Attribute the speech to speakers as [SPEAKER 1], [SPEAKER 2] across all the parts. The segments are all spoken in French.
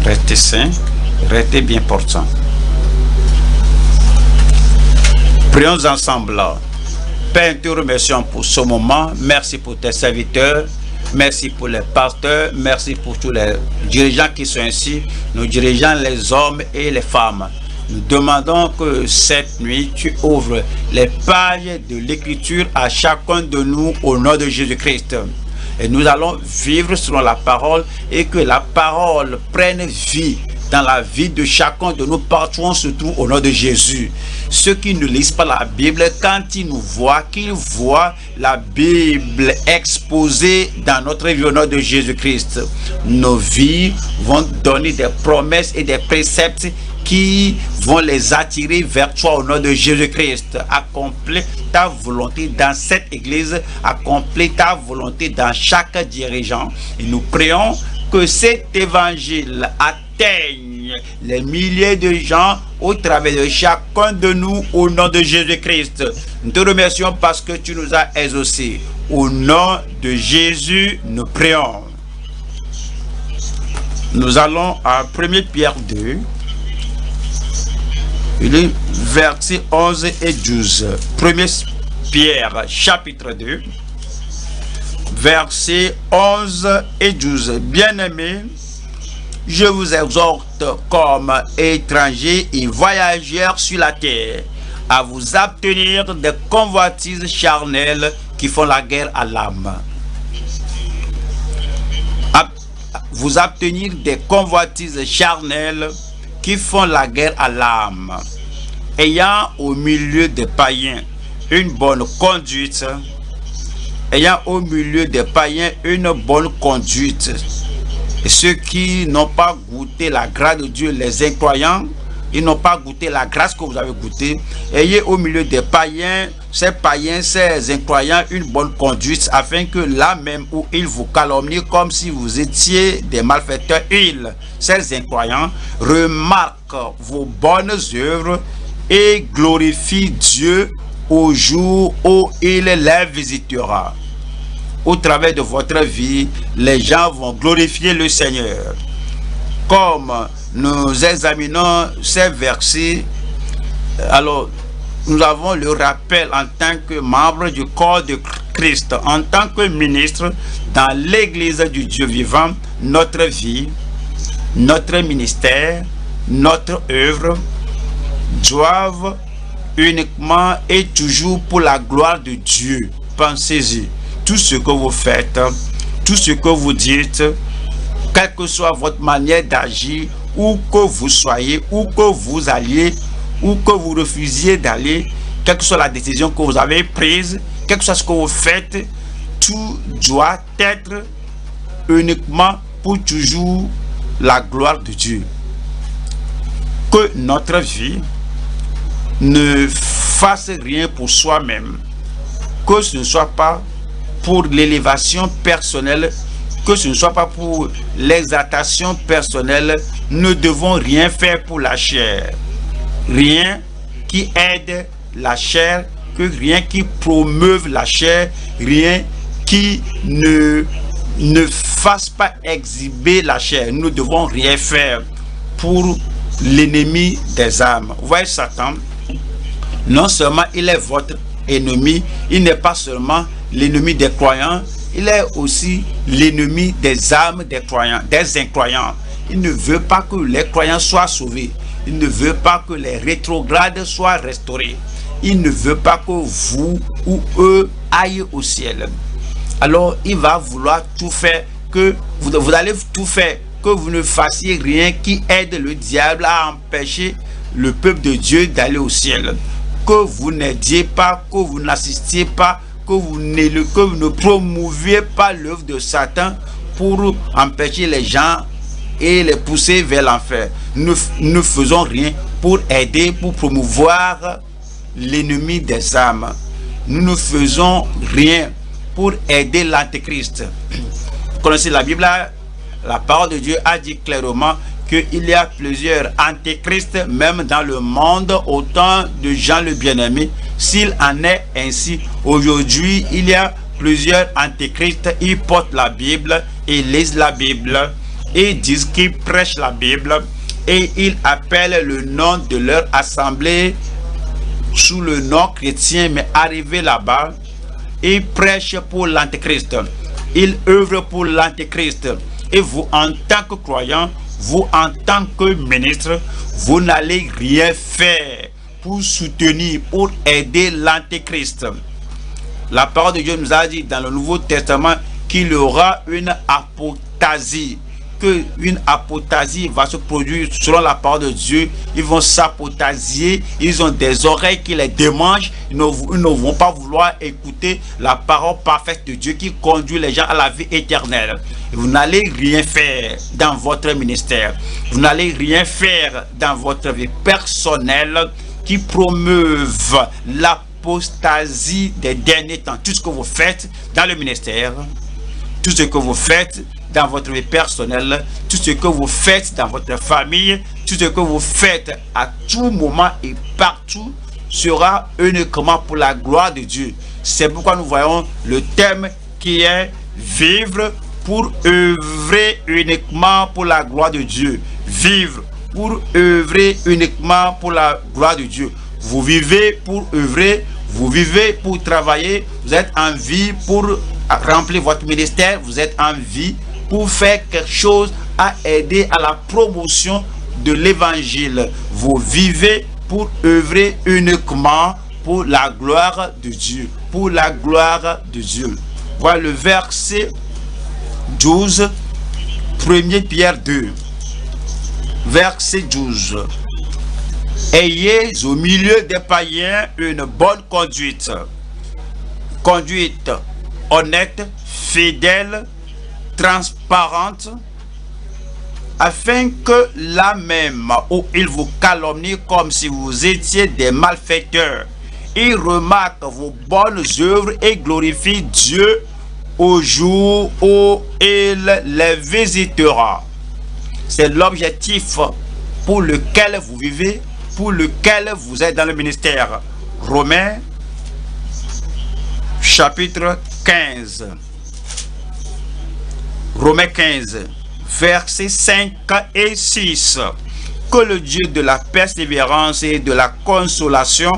[SPEAKER 1] Restez sains, restez bien portants. Prions ensemble. Père, nous te remercions pour ce moment. Merci pour tes serviteurs. Merci pour les pasteurs. Merci pour tous les dirigeants qui sont ici. Nos dirigeants, les hommes et les femmes. Nous demandons que cette nuit, tu ouvres les pages de l'écriture à chacun de nous au nom de Jésus-Christ. Et nous allons vivre selon la parole et que la parole prenne vie dans la vie de chacun de nous partout on se trouve au nom de Jésus. Ceux qui ne lisent pas la Bible, quand ils nous voient, qu'ils voient la Bible exposée dans notre vie au nom de Jésus-Christ. Nos vies vont donner des promesses et des préceptes qui vont les attirer vers toi au nom de Jésus-Christ. Accomplis ta volonté dans cette église, accomplis ta volonté dans chaque dirigeant. Et nous prions que cet évangile atteigne les milliers de gens au travers de chacun de nous au nom de Jésus-Christ. Nous te remercions parce que tu nous as exaucés. Au nom de Jésus, nous prions. Nous allons à 1 Pierre 2. Versets 11 et 12. 1 Pierre chapitre 2. Versets 11 et 12. Bien-aimés, je vous exhorte comme étrangers et voyageurs sur la terre à vous abstenir des convoitises charnelles qui font la guerre à l'âme. Vous abstenir des convoitises charnelles qui font la guerre à l'âme, ayant au milieu des païens une bonne conduite, et ceux qui n'ont pas goûté la grâce de Dieu, les incroyants, ils n'ont pas goûté la grâce que vous avez goûtée. Ayez au milieu des païens, ces incroyants, une bonne conduite, afin que là même où ils vous calomnient comme si vous étiez des malfaiteurs, ces incroyants, remarquent vos bonnes œuvres et glorifient Dieu au jour où il les visitera. Au travers de votre vie, les gens vont glorifier le Seigneur. Comme nous examinons ces versets, alors nous avons le rappel en tant que membre du corps de Christ, en tant que ministre dans l'église du Dieu vivant, notre vie, notre ministère, notre œuvre doivent uniquement et toujours pour la gloire de Dieu. Pensez-y, tout ce que vous faites, tout ce que vous dites, quelle que soit votre manière d'agir, où que vous soyez, où que vous alliez, où que vous refusiez d'aller, quelle que soit la décision que vous avez prise, quel que soit ce que vous faites, tout doit être uniquement pour toujours la gloire de Dieu. Que notre vie ne fasse rien pour soi-même, que ce ne soit pas pour l'élévation personnelle, que ce ne soit pas pour l'exaltation personnelle. Nous ne devons rien faire pour la chair, rien qui aide la chair, que rien qui promeuve la chair, rien qui ne fasse pas exhiber la chair. Nous ne devons rien faire pour l'ennemi des âmes. Vous voyez, Satan, non seulement il est votre ennemi, il n'est pas seulement l'ennemi des croyants, il est aussi l'ennemi des âmes des croyants, des incroyants. Il ne veut pas que les croyants soient sauvés. Il ne veut pas que les rétrogrades soient restaurés. Il ne veut pas que vous ou eux aillent au ciel. Alors il va vouloir tout faire, que vous allez tout faire, que vous ne fassiez rien qui aide le diable à empêcher le peuple de Dieu d'aller au ciel. Que vous n'aidiez pas, que vous n'assistiez pas, que vous ne promouviez pas l'œuvre de Satan pour empêcher les gens et les pousser vers l'enfer. Nous ne faisons rien pour aider, pour promouvoir l'ennemi des âmes. Nous ne faisons rien pour aider l'antéchrist. Vous connaissez la Bible, la parole de Dieu a dit clairement qu'il y a plusieurs antéchrists même dans le monde, autant de gens le bien-aimé. S'il en est ainsi, aujourd'hui il y a plusieurs antéchrists. Ils portent la Bible et lisent la Bible. Ils disent qu'ils prêchent la Bible et ils appellent le nom de leur assemblée sous le nom chrétien, mais arrivé là-bas, ils prêchent pour l'Antéchrist. Ils œuvrent pour l'Antéchrist. Et vous, en tant que croyant, vous, en tant que ministre, vous n'allez rien faire pour soutenir, pour aider l'Antéchrist. La parole de Dieu nous a dit dans le Nouveau Testament qu'il y aura une apostasie. Qu'une apostasie va se produire selon la parole de Dieu. Ils vont s'apostasier, ils ont des oreilles qui les démangent, ils ne vont pas vouloir écouter la parole parfaite de Dieu qui conduit les gens à la vie éternelle. Vous n'allez rien faire dans votre ministère, vous n'allez rien faire dans votre vie personnelle qui promeuve l'apostasie des derniers temps. Tout ce que vous faites dans le ministère, tout ce que vous faites dans votre vie personnelle, tout ce que vous faites dans votre famille, tout ce que vous faites à tout moment et partout sera uniquement pour la gloire de Dieu. C'est pourquoi nous voyons le thème qui est vivre pour œuvrer uniquement pour la gloire de Dieu. Vivre pour œuvrer uniquement pour la gloire de Dieu. Vous vivez pour œuvrer, vous vivez pour travailler, vous êtes en vie pour remplir votre ministère, vous êtes en vie pour faire quelque chose à aider à la promotion de l'évangile. Vous vivez pour œuvrer uniquement pour la gloire de Dieu. Pour la gloire de Dieu. Voilà le verset 12, 1 Pierre 2. Verset 12. Ayez au milieu des païens une bonne conduite. Conduite honnête, fidèle, transparente, afin que là même où ils vous calomnient comme si vous étiez des malfaiteurs, ils remarquent vos bonnes œuvres et glorifient Dieu au jour où il les visitera. C'est l'objectif pour lequel vous vivez, pour lequel vous êtes dans le ministère. Romains chapitre 15. Romains 15, versets 5 et 6. Que le Dieu de la persévérance et de la consolation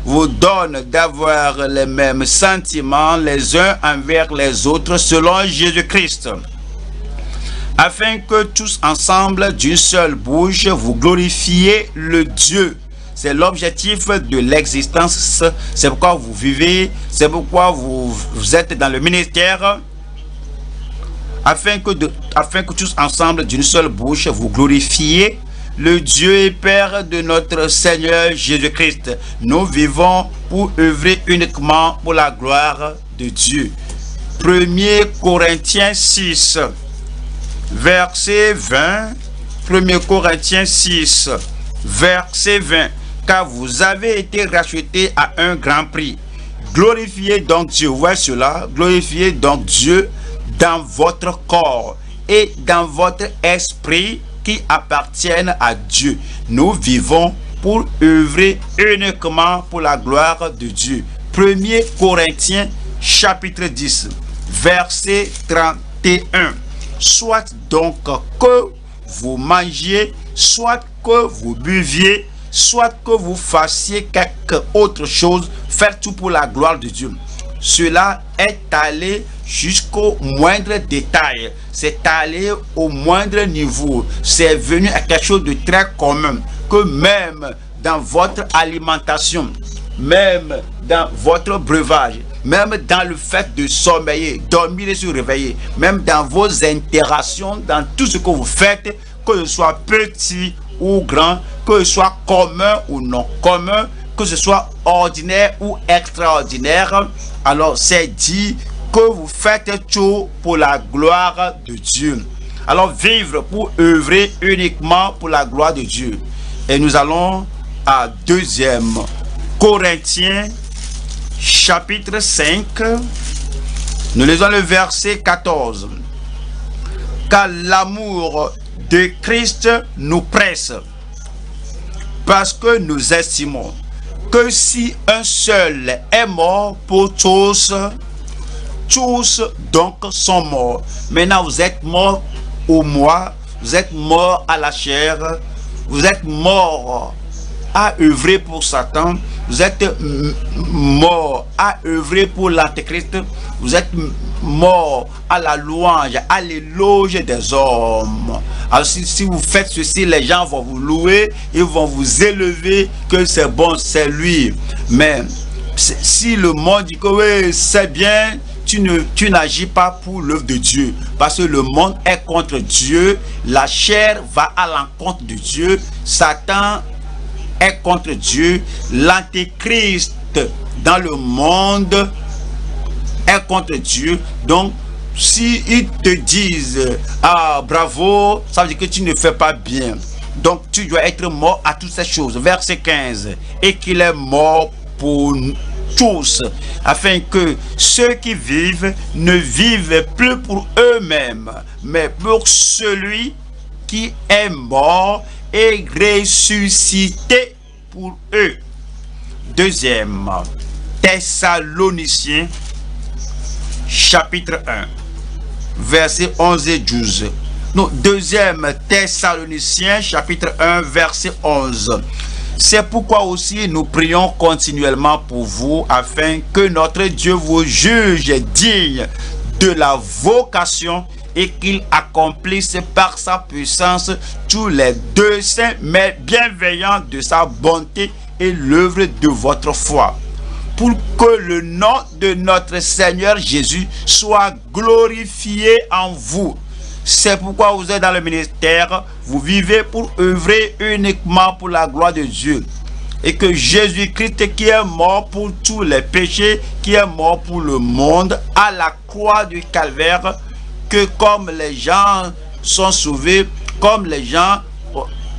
[SPEAKER 1] vous donne d'avoir les mêmes sentiments les uns envers les autres selon Jésus-Christ, afin que tous ensemble d'une seule bouche vous glorifiez le Dieu. C'est l'objectif de l'existence, c'est pourquoi vous vivez, c'est pourquoi vous êtes dans le ministère, afin que tous ensemble d'une seule bouche vous glorifiez le Dieu et Père de notre Seigneur Jésus-Christ. Nous vivons pour œuvrer uniquement pour la gloire de Dieu. 1 Corinthiens 6, verset 20. 1 Corinthiens 6, verset 20. Car vous avez été rachetés à un grand prix. Glorifiez donc Dieu. Voyez cela. Glorifiez donc Dieu dans votre corps et dans votre esprit qui appartiennent à Dieu. Nous vivons pour œuvrer uniquement pour la gloire de Dieu. 1 Corinthiens chapitre 10, verset 31. Soit donc que vous mangiez, soit que vous buviez, soit que vous fassiez quelque autre chose, faites tout pour la gloire de Dieu. Cela est allé jusqu'au moindre détail, c'est allé au moindre niveau, c'est venu à quelque chose de très commun, que même dans votre alimentation, même dans votre breuvage, même dans le fait de sommeiller, dormir et se réveiller, même dans vos interactions, dans tout ce que vous faites, que ce soit petit ou grand, que ce soit commun ou non commun, que ce soit ordinaire ou extraordinaire, alors c'est dit que vous faites tout pour la gloire de Dieu. Alors vivre pour œuvrer uniquement pour la gloire de Dieu. Et nous allons à 2 Corinthiens chapitre 5. Nous lisons le verset 14. Car l'amour de Christ nous presse, parce que nous estimons que si un seul est mort pour tous, tous donc sont morts. Maintenant vous êtes morts ou moi, vous êtes mort à la chair, vous êtes mort à œuvrer pour Satan, vous êtes mort à œuvrer pour l'Antéchrist, vous êtes mort à la louange, à l'éloge des hommes. Alors si vous faites ceci, les gens vont vous louer, ils vont vous élever, que c'est bon, c'est lui. Mais si le monde dit que oui, c'est bien, tu n'agis pas pour l'œuvre de Dieu, parce que le monde est contre Dieu, la chair va à l'encontre de Dieu, Satan est contre Dieu, l'antéchrist dans le monde est contre Dieu. Donc si ils te disent ah bravo, ça veut dire que tu ne fais pas bien. Donc tu dois être mort à toutes ces choses. Verset 15, et qu'il est mort pour tous, afin que ceux qui vivent ne vivent plus pour eux-mêmes, mais pour celui qui est mort et ressuscité pour eux. Deuxième Thessaloniciens chapitre 1 verset 11 et 12. Non, deuxième Thessaloniciens chapitre 1 verset 11. C'est pourquoi aussi nous prions continuellement pour vous, afin que notre Dieu vous juge digne de la vocation et qu'il accomplisse par sa puissance tous les desseins mais bienveillants de sa bonté et l'œuvre de votre foi, pour que le nom de notre Seigneur Jésus soit glorifié en vous. C'est pourquoi vous êtes dans le ministère, vous vivez pour œuvrer uniquement pour la gloire de Dieu. Et que Jésus-Christ, qui est mort pour tous les péchés, qui est mort pour le monde, à la croix du calvaire, que comme les gens sont sauvés, comme les gens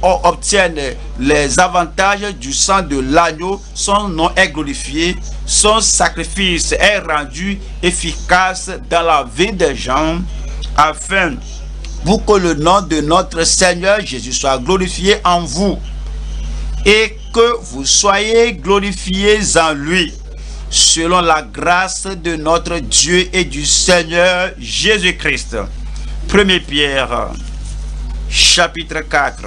[SPEAKER 1] obtiennent les avantages du sang de l'agneau, son nom est glorifié, son sacrifice est rendu efficace dans la vie des gens, afin pour que le nom de notre Seigneur Jésus soit glorifié en vous et que vous soyez glorifiés en lui, selon la grâce de notre Dieu et du Seigneur Jésus-Christ. 1 Pierre chapitre 4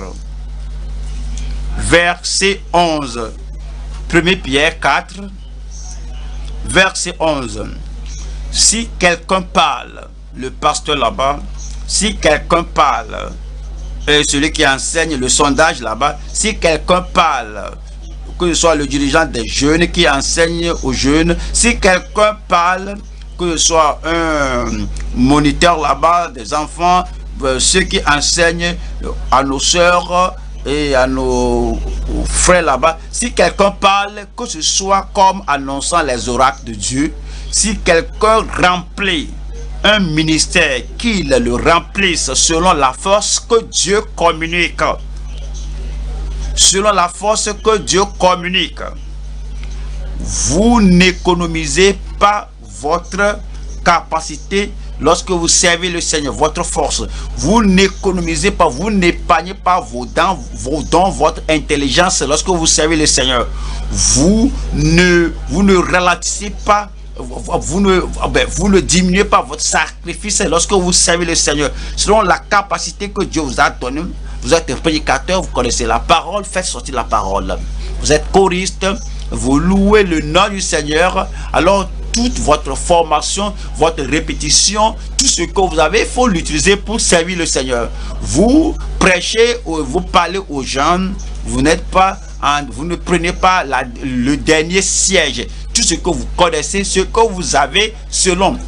[SPEAKER 1] verset 11. 1 Pierre 4 verset 11. Si quelqu'un parle, le pasteur là-bas, si quelqu'un parle, celui qui enseigne le sondage là-bas, si quelqu'un parle, que ce soit le dirigeant des jeunes qui enseigne aux jeunes, si quelqu'un parle, que ce soit un moniteur là-bas des enfants, ceux qui enseignent à nos sœurs et à nos frères là-bas, si quelqu'un parle, que ce soit comme annonçant les oracles de Dieu, si quelqu'un remplit un ministère, qu'il le remplisse selon la force que Dieu communique. Selon la force que Dieu communique. Vous n'économisez pas votre capacité lorsque vous servez le Seigneur, votre force. Vous n'économisez pas, vous n'épargnez pas vos dons, votre intelligence lorsque vous servez le Seigneur. Vous ne ralentissez pas, vous ne diminuez pas votre sacrifice lorsque vous servez le Seigneur. Selon la capacité que Dieu vous a donnée, vous êtes un prédicateur, vous connaissez la parole, faites sortir la parole. Vous êtes choriste, vous louez le nom du Seigneur, alors toute votre formation, votre répétition, tout ce que vous avez, il faut l'utiliser pour servir le Seigneur. Vous prêchez, vous parlez aux gens, vous ne prenez pas le dernier siège. Tout ce que vous connaissez, ce que vous avez selon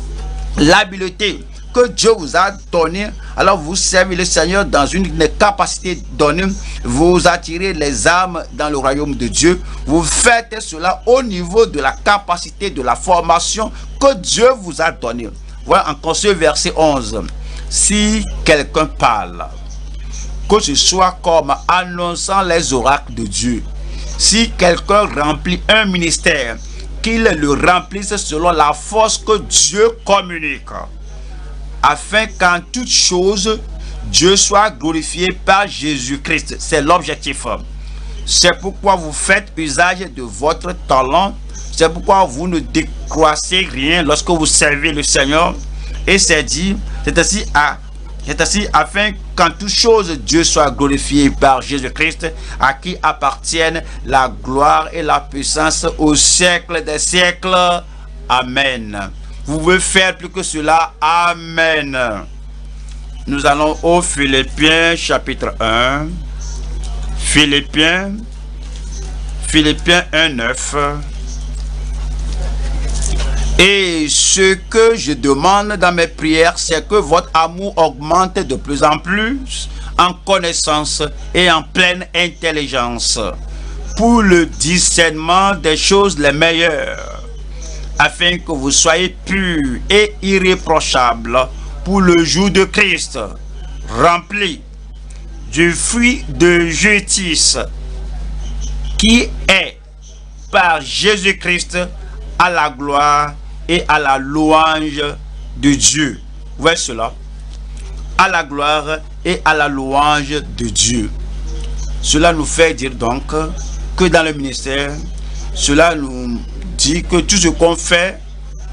[SPEAKER 1] l'habileté que Dieu vous a donné, alors vous servez le Seigneur dans une capacité donnée, vous attirez les âmes dans le royaume de Dieu, vous faites cela au niveau de la capacité de la formation que Dieu vous a donnée. Voilà encore ce verset 11. Si quelqu'un parle, que ce soit comme annonçant les oracles de Dieu, si quelqu'un remplit un ministère, qu'il le remplisse selon la force que Dieu communique, afin qu'en toute chose, Dieu soit glorifié par Jésus-Christ. C'est l'objectif. C'est pourquoi vous faites usage de votre talent. C'est pourquoi vous ne décroissez rien lorsque vous servez le Seigneur. Et c'est dit, c'est ainsi à C'est ainsi afin qu'en toute chose Dieu soit glorifié par Jésus-Christ, à qui appartiennent la gloire et la puissance au siècle des siècles. Amen. Vous pouvez faire plus que cela. Amen. Nous allons au Philippiens chapitre 1. Philippiens 1:9. Et ce que je demande dans mes prières, c'est que votre amour augmente de plus en plus en connaissance et en pleine intelligence pour le discernement des choses les meilleures, afin que vous soyez purs et irréprochables pour le jour de Christ, remplis du fruit de justice qui est par Jésus-Christ à la gloire et à la louange de Dieu. Vous voyez cela? À la gloire et à la louange de Dieu. Cela nous fait dire donc que dans le ministère, cela nous dit que tout ce qu'on fait,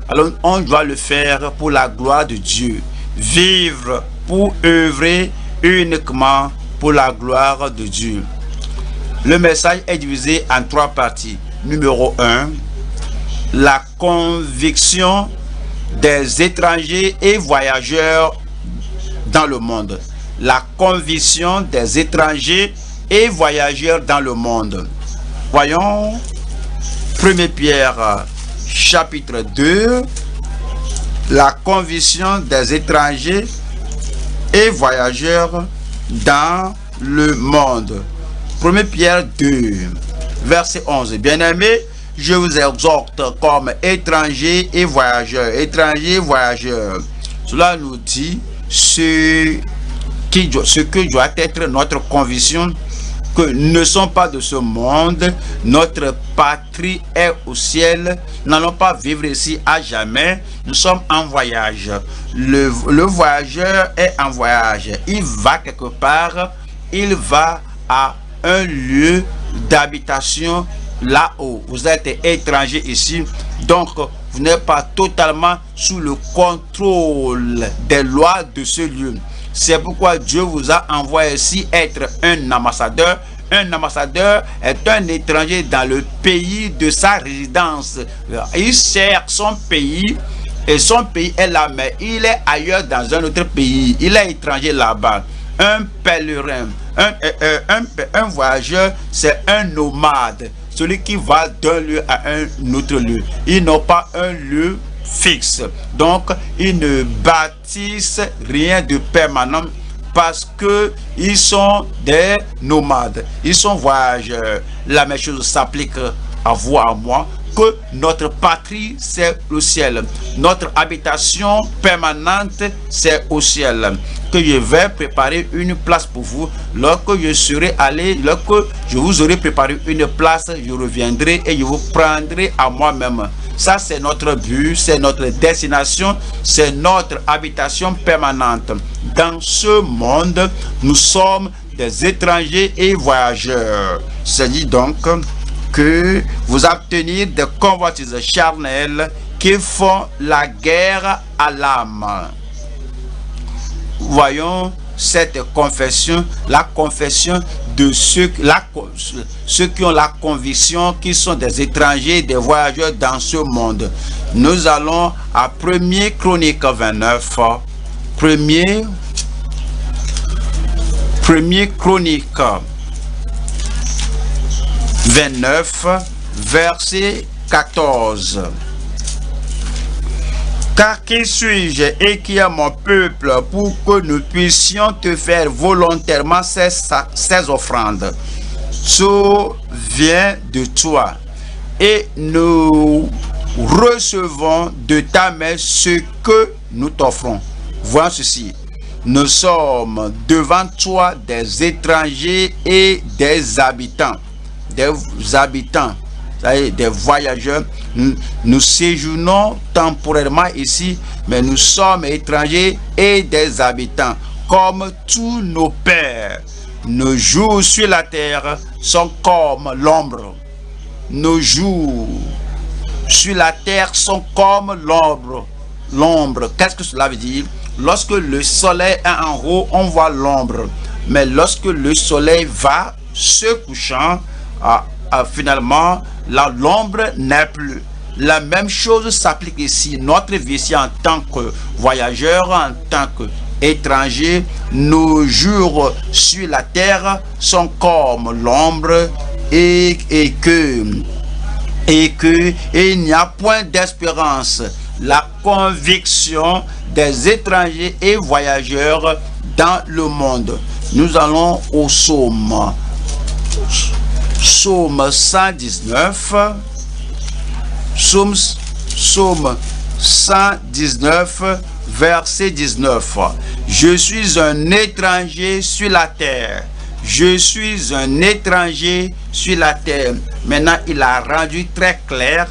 [SPEAKER 1] alors on doit le faire pour la gloire de Dieu. Vivre pour œuvrer uniquement pour la gloire de Dieu. Le message est divisé en 3 parties. Numéro 1, la conviction des étrangers et voyageurs dans le monde. La conviction des étrangers et voyageurs dans le monde. Voyons 1 Pierre chapitre 2, la conviction des étrangers et voyageurs dans le monde. 1 Pierre 2, verset 11. Bien-aimés, je vous exhorte comme étrangers et voyageurs. Étrangers et voyageurs. Cela nous dit ce que doit être notre conviction, que nous ne sommes pas de ce monde, notre patrie est au ciel, nous n'allons pas vivre ici à jamais, nous sommes en voyage. Le voyageur est en voyage, il va quelque part, il va à un lieu d'habitation là-haut. Vous êtes étranger ici, donc vous n'êtes pas totalement sous le contrôle des lois de ce lieu. C'est pourquoi Dieu vous a envoyé ici être un ambassadeur. Un ambassadeur est un étranger dans le pays de sa résidence. Il sert son pays et son pays est là, mais il est ailleurs dans un autre pays. Il est étranger là-bas. Un pèlerin, un voyageur, c'est un nomade. Celui qui va d'un lieu à un autre lieu. Ils n'ont pas un lieu fixe. Donc, ils ne bâtissent rien de permanent parce que ils sont des nomades. Ils sont voyageurs. La même chose s'applique à vous, à moi, que notre patrie, c'est le ciel. Notre habitation permanente, c'est au ciel. Que je vais préparer une place pour vous. Lorsque je serai allé, lorsque je vous aurai préparé une place, je reviendrai et je vous prendrai à moi-même. Ça, c'est notre but, c'est notre destination, c'est notre habitation permanente. Dans ce monde, nous sommes des étrangers et voyageurs. C'est dit donc que vous obtenir des convoitises charnelles qui font la guerre à l'âme. Voyons cette confession, la confession de ceux qui ont la conviction qu'ils sont des étrangers, des voyageurs dans ce monde. Nous allons à 1er Chronique 29. 1er Chronique 29, verset 14. Car qui suis-je et qui est mon peuple pour que nous puissions te faire volontairement ces offrandes? Souviens de toi et nous recevons de ta main ce que nous t'offrons. Vois ceci. Nous sommes devant toi des étrangers et des habitants. Des voyageurs. Nous séjournons temporairement ici, mais nous sommes étrangers et des habitants, comme tous nos pères. Nos jours sur la terre sont comme l'ombre. Nos jours sur la terre sont comme l'ombre. L'ombre, qu'est-ce que cela veut dire? Lorsque le soleil est en haut, on voit l'ombre. Mais lorsque le soleil va se couchant, finalement, l'ombre n'est plus. La même chose s'applique ici. Notre vie en tant que voyageur, en tant qu'étranger, nos jours sur la terre sont comme l'ombre et il n'y a point d'espérance. La conviction des étrangers et voyageurs dans le monde. Nous allons au psaume 119. Psaume 119, verset 19. Je suis un étranger sur la terre. Je suis un étranger sur la terre. Maintenant, il a rendu très clair,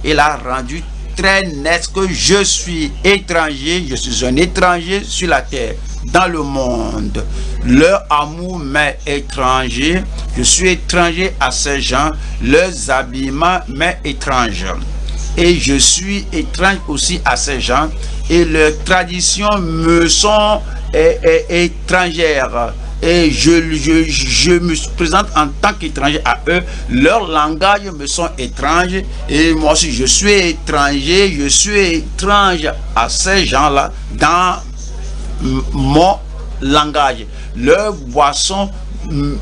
[SPEAKER 1] il a rendu très net que je suis étranger, je suis un étranger sur la terre, dans le monde. Leur amour m'est étranger, je suis étranger à ces gens, leurs habillements m'est étrange. Et je suis étrange aussi à ces gens, et leurs traditions me sont étrangères. Et je me présente en tant qu'étranger à eux. Leur langage me sont étranges. Et moi aussi, je suis étranger. Je suis étrange à ces gens-là dans mon langage. Leur boisson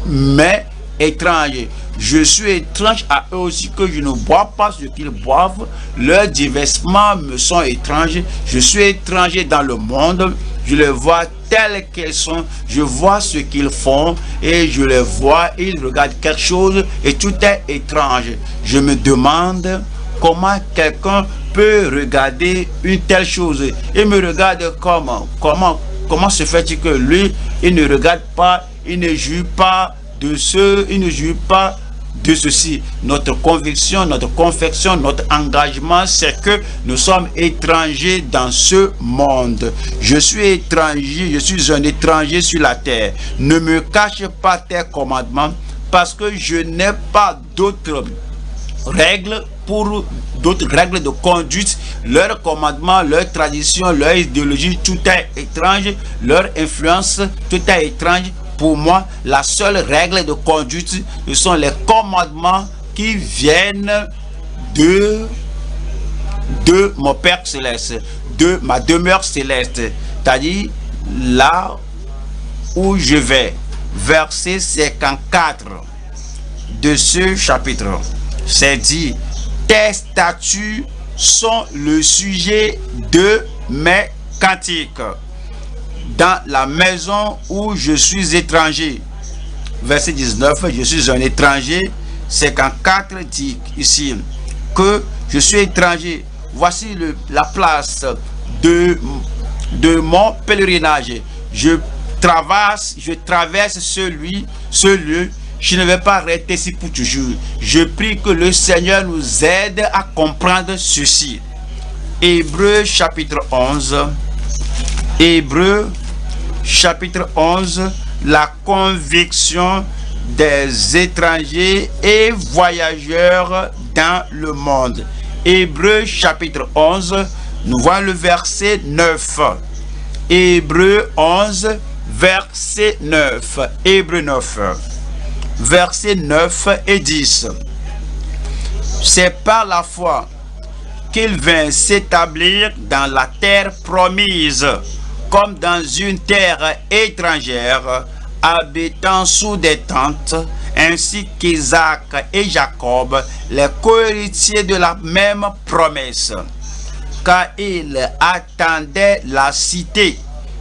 [SPEAKER 1] m'est étrange. Je suis étrange à eux aussi, que je ne bois pas ce qu'ils boivent. Leurs divertissements me sont étranges. Je suis étranger dans le monde. Je les vois tels qu'ils sont, je vois ce qu'ils font et je les vois, ils regardent quelque chose et tout est étrange. Je me demande comment quelqu'un peut regarder une telle chose et me regarde comment se fait-il que lui, il ne regarde pas, il ne juge pas de ce, il ne juge pas de ceci. Notre conviction, notre confection, notre engagement, c'est que nous sommes étrangers dans ce monde. Je suis étranger, je suis un étranger sur la terre. Ne me cache pas tes commandements, parce que je n'ai pas d'autres règles de conduite. Leurs commandements, leurs traditions, leur idéologie, tout est étrange. Leur influence, tout est étrange. Pour moi, la seule règle de conduite, ce sont les commandements qui viennent de mon Père Céleste, de ma demeure céleste, c'est-à-dire là où je vais. Verset 54 de ce chapitre, c'est dit: tes statuts sont le sujet de mes cantiques dans la maison où je suis étranger. Verset 19, je suis un étranger. 54 dit ici que je suis étranger. Voici la place de mon pèlerinage. Je traverse ce lieu. Je ne vais pas rester ici pour toujours. Je prie que le Seigneur nous aide à comprendre ceci. Hébreux chapitre 11. Hébreux chapitre 11, la conviction des étrangers et voyageurs dans le monde. Hébreux chapitre 11, nous voyons le verset 9. Hébreux 11, verset 9. Hébreux 9, verset 9 et 10. C'est par la foi qu'il vint s'établir dans la terre promise, comme dans une terre étrangère, habitant sous des tentes, ainsi qu'Isaac et Jacob, les co-héritiers de la même promesse. Car ils attendaient la cité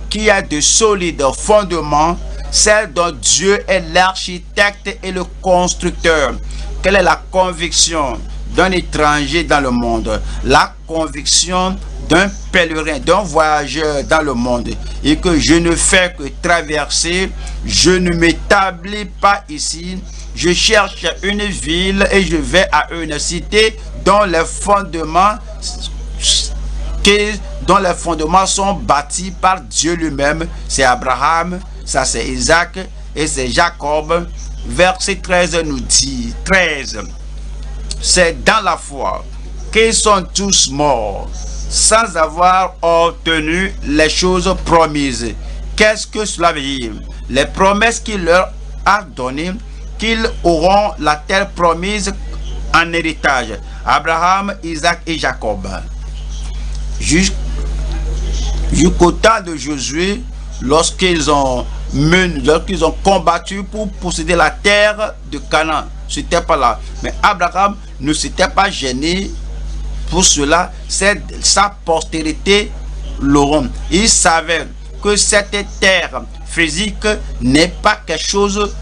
[SPEAKER 1] qui a de solides fondements, celle dont Dieu est l'architecte et le constructeur. Quelle est la conviction d'un étranger dans le monde? La conviction d'un pèlerin, d'un voyageur dans le monde, et que je ne fais que traverser, je ne m'établis pas ici, je cherche une ville et je vais à une cité dont les fondements sont bâtis par Dieu lui-même. C'est Abraham, ça c'est Isaac et c'est Jacob. Verset 13 nous dit, 13, c'est dans la foi qu'ils sont tous morts sans avoir obtenu les choses promises. Qu'est-ce que cela veut dire? Les promesses qu'il leur a données, qu'ils auront la terre promise en héritage. Abraham, Isaac et Jacob. Jusqu'au temps de Josué, lorsqu'ils ont combattu pour posséder la terre de Canaan, c'était pas là. Mais Abraham ne s'était pas gêné pour cela. C'est sa postérité l'auront. Il savait que cette terre physique n'est pas quelque chose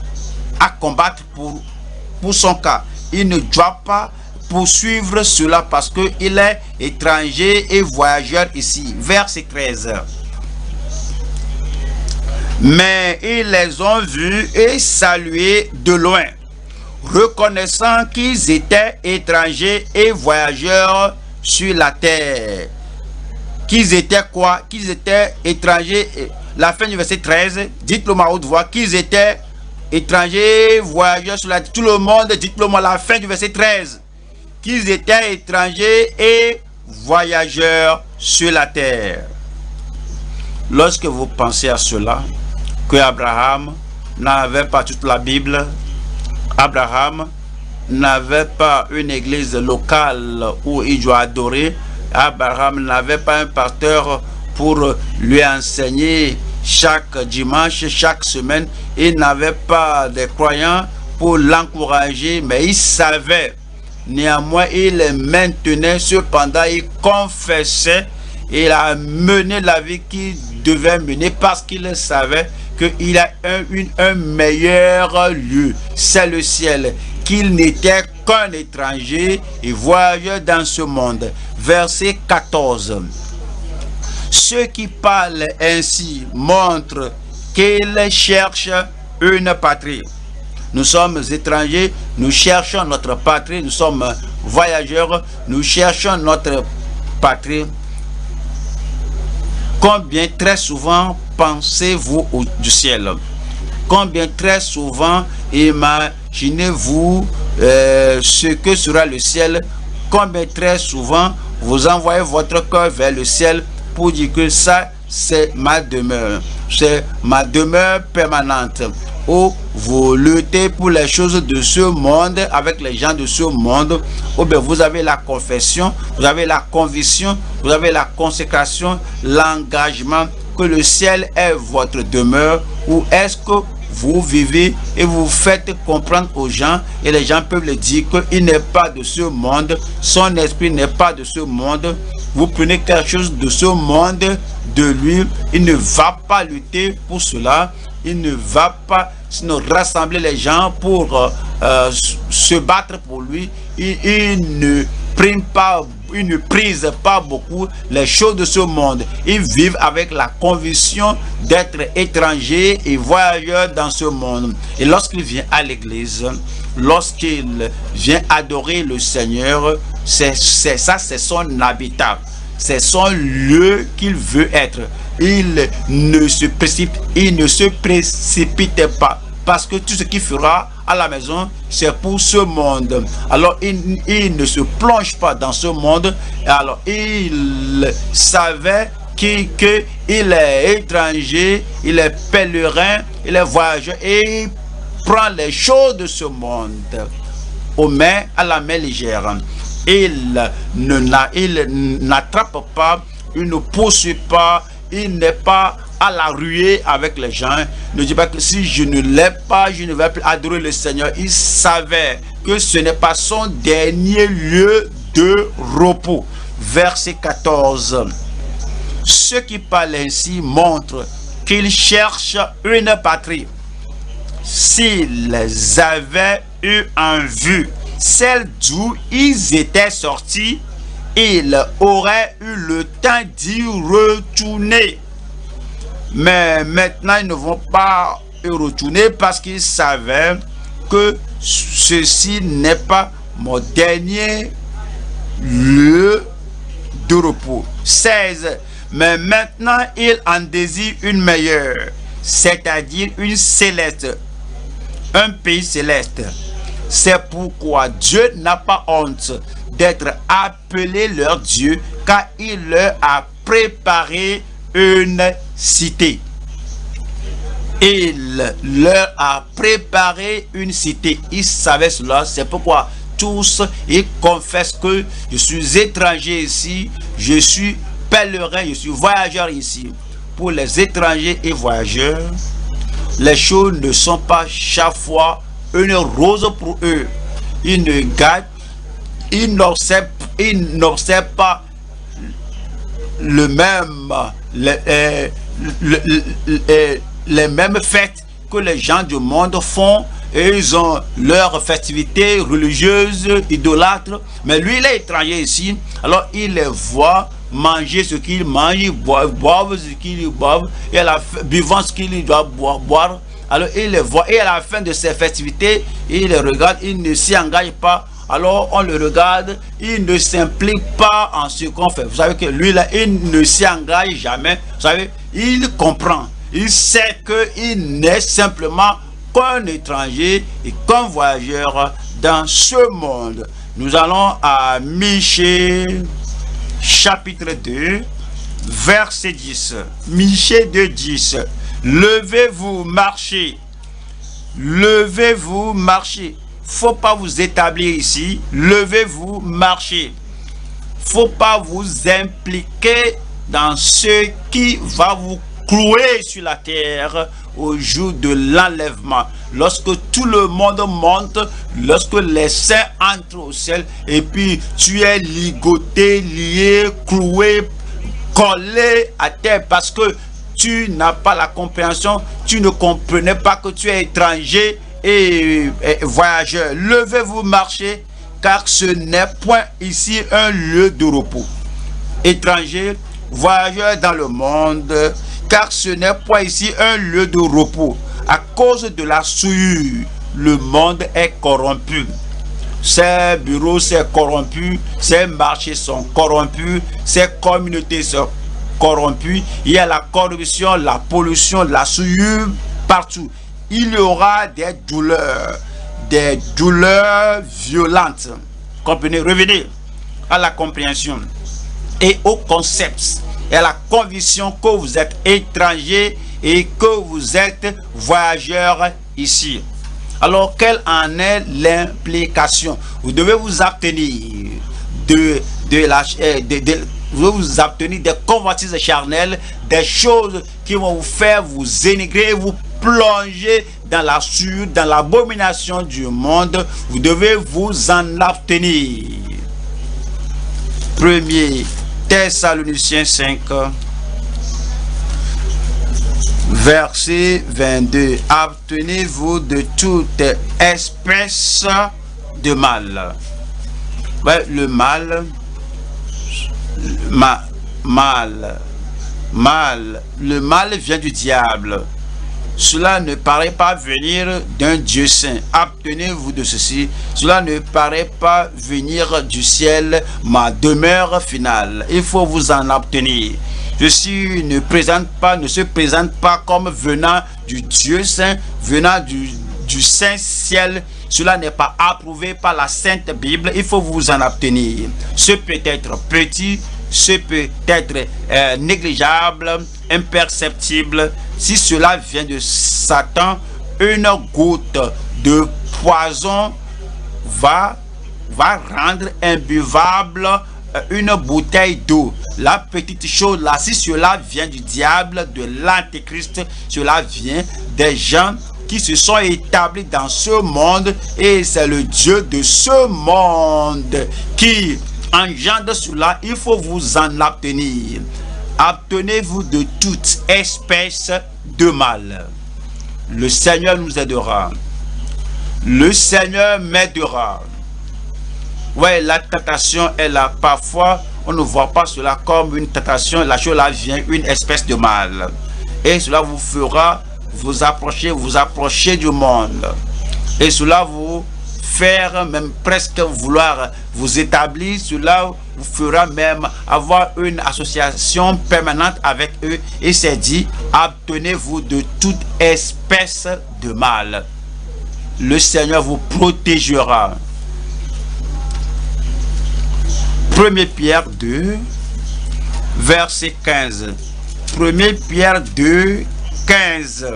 [SPEAKER 1] à combattre pour son cas. Il ne doit pas poursuivre cela parce qu'il est étranger et voyageur ici. Verset 13. Mais ils les ont vus et salués de loin, reconnaissant qu'ils étaient étrangers et voyageurs sur la terre. Qu'ils étaient quoi? Qu'ils étaient étrangers. La fin du verset 13, dites-le à haute voix, qu'ils étaient étrangers, voyageurs sur la terre. Tout le monde, dites-le à la fin du verset 13. Qu'ils étaient étrangers et voyageurs sur la terre. Lorsque vous pensez à cela, que Abraham n'avait pas toute la Bible, Abraham n'avait pas une église locale où il doit adorer, Abraham n'avait pas un pasteur pour lui enseigner chaque dimanche, chaque semaine, il n'avait pas de croyants pour l'encourager, mais il savait. Néanmoins, il les maintenait, cependant, il confessait, il a mené la vie qu'il devait mener parce qu'il savait qu'il a un meilleur lieu, c'est le ciel, qu'il n'était qu'un étranger et voyageur dans ce monde. Verset 14. Ceux qui parlent ainsi montrent qu'ils cherchent une patrie. Nous sommes étrangers, nous cherchons notre patrie, nous sommes voyageurs, nous cherchons notre patrie. Combien très souvent pensez-vous du ciel? Combien très souvent imaginez-vous ce que sera le ciel? Combien très souvent vous envoyez votre cœur vers le ciel pour dire que ça c'est ma demeure, c'est ma demeure permanente, où vous luttez pour les choses de ce monde avec les gens de ce monde, ou bien vous avez la confession, vous avez la conviction, vous avez la consécration, l'engagement que le ciel est votre demeure, ou est-ce que vous vivez et vous faites comprendre aux gens et les gens peuvent le dire qu'il n'est pas de ce monde, son esprit n'est pas de ce monde, vous prenez quelque chose de ce monde de lui, il ne va pas lutter pour cela, il ne va pas sinon rassembler les gens pour se battre pour lui, il ne prime pas, ils ne prisent pas beaucoup les choses de ce monde. Ils vivent avec la conviction d'être étrangers et voyageurs dans ce monde. Et lorsqu'il vient à l'église, lorsqu'il vient adorer le Seigneur, c'est son habitat. C'est son lieu qu'il veut être. Il ne se précipite pas. Parce que tout ce qu'il fera à la maison, c'est pour ce monde. Alors, il ne se plonge pas dans ce monde. Alors, il savait qu'il est étranger, il est pèlerin, il est voyageur et il prend les choses de ce monde à la main légère. Il n'attrape pas, il ne poursuit pas, il n'est pas à la ruée avec les gens. Ne dit pas que si je ne l'ai pas, je ne vais plus adorer le Seigneur. Il savait que ce n'est pas son dernier lieu de repos. Verset 14. Ceux qui parlent ainsi montrent qu'ils cherchent une patrie. S'ils avaient eu en vue celle d'où ils étaient sortis, ils auraient eu le temps d'y retourner. Mais maintenant, ils ne vont pas y retourner parce qu'ils savaient que ceci n'est pas mon dernier lieu de repos. 16. Mais maintenant, ils en désirent une meilleure, c'est-à-dire une céleste, un pays céleste. C'est pourquoi Dieu n'a pas honte d'être appelé leur Dieu, car il leur a préparé une cité. Il leur a préparé une cité. Ils savaient cela, c'est pourquoi tous, ils confessent que je suis étranger ici, je suis pèlerin, je suis voyageur ici. Pour les étrangers et voyageurs, les choses ne sont pas chaque fois une rose pour eux. Ils ne gardent, ils n'observent pas les mêmes fêtes que les gens du monde font, et ils ont leurs festivités religieuses, idolâtres, mais lui il est étranger ici, alors il les voit manger ce qu'ils mangent, boivent ce qu'ils boivent, et à la fin, buvant ce qu'ils doivent boire. Alors il les voit, et à la fin de ces festivités, il les regarde, il ne s'y engage pas. Alors on le regarde, il ne s'implique pas en ce qu'on fait. Vous savez que lui là, il ne s'y engage jamais. Vous savez, il comprend. Il sait qu'il n'est simplement qu'un étranger et qu'un voyageur dans ce monde. Nous allons à Michée, chapitre 2, verset 10. Michée 2, 10. Levez-vous, marchez. Levez-vous, marchez. Faut pas vous établir ici. Levez-vous, marchez. Faut pas vous impliquer dans ce qui va vous clouer sur la terre au jour de l'enlèvement. Lorsque tout le monde monte, lorsque les saints entrent au ciel, et puis tu es ligoté, lié, cloué, collé à terre parce que tu n'as pas la compréhension, tu ne comprenais pas que tu es étranger et voyageur. Levez-vous, marchez, car ce n'est point ici un lieu de repos. Étranger, voyageur dans le monde, car ce n'est point ici un lieu de repos. À cause de la souillure, le monde est corrompu. Ces bureaux sont corrompus, ces marchés sont corrompus, ces communautés sont corrompues. Il y a la corruption, la pollution, la souillure partout. Il y aura des douleurs violentes. Comprenez, revenez à la compréhension et au concept et à la conviction que vous êtes étranger et que vous êtes voyageur ici. Alors, quelle en est l'implication? Vous devez vous abstenir vous devez vous abstenir des convoitises charnelles, des choses qui vont vous faire vous énigrer, vous plonger dans la souillure, dans l'abomination du monde. Vous devez vous en abstenir. 1 Thessaloniciens 5, verset 22. Abstenez-vous de toute espèce de mal. Ouais, le mal, le mal vient du diable. Cela ne paraît pas venir d'un Dieu saint. Abstenez-vous de ceci. Cela ne paraît pas venir du ciel, ma demeure finale. Il faut vous en abstenir. Ceci ne se présente pas comme venant du Dieu saint, venant du saint ciel. Cela n'est pas approuvé par la Sainte Bible. Il faut vous en abstenir. Ce peut être petit, ce peut être négligeable, imperceptible. Si cela vient de Satan, une goutte de poison va rendre imbuvable une bouteille d'eau. La petite chose là, si cela vient du diable, de l'antéchrist, cela vient des gens qui se sont établis dans ce monde, et c'est le Dieu de ce monde qui engendre cela. Il faut vous en abstenir. Abstenez-vous de toute espèce de mal. Le Seigneur nous aidera. Le Seigneur m'aidera. Ouais, la tentation est là. Parfois, on ne voit pas cela comme une tentation. La chose là vient, une espèce de mal. Et cela vous fera vous approcher du monde. Et cela vous faire même presque vouloir vous établir. Cela vous fera même avoir une association permanente avec eux. Et c'est dit, abstenez-vous de toute espèce de mal. Le Seigneur vous protégera. 1 Pierre 2, verset 15. 1 Pierre 2, 15.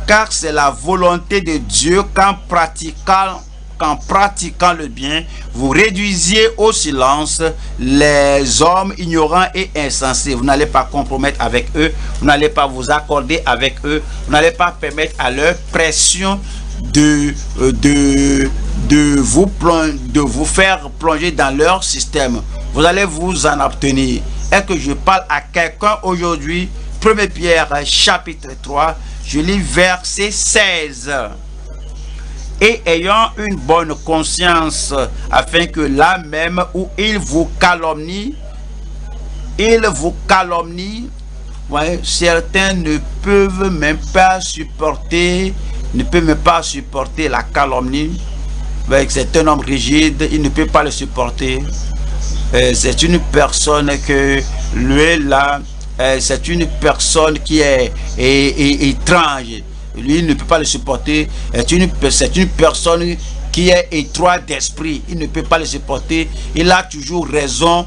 [SPEAKER 1] Car c'est la volonté de Dieu qu'en pratiquant le bien, vous réduisiez au silence les hommes ignorants et insensés. Vous n'allez pas compromettre avec eux, vous n'allez pas vous accorder avec eux, vous n'allez pas permettre à leur pression de vous faire plonger dans leur système. Vous allez vous en abstenir. Est-ce que je parle à quelqu'un aujourd'hui? 1 Pierre chapitre 3, je lis verset 16. Et ayant une bonne conscience, afin que là même où il vous calomnie, ouais, certains ne peuvent même pas supporter la calomnie. Ouais, c'est un homme rigide, il ne peut pas le supporter. C'est une personne que lui là, c'est une personne qui est étrange. Lui, il ne peut pas le supporter. C'est une personne qui est étroite d'esprit. Il ne peut pas le supporter. Il a toujours raison.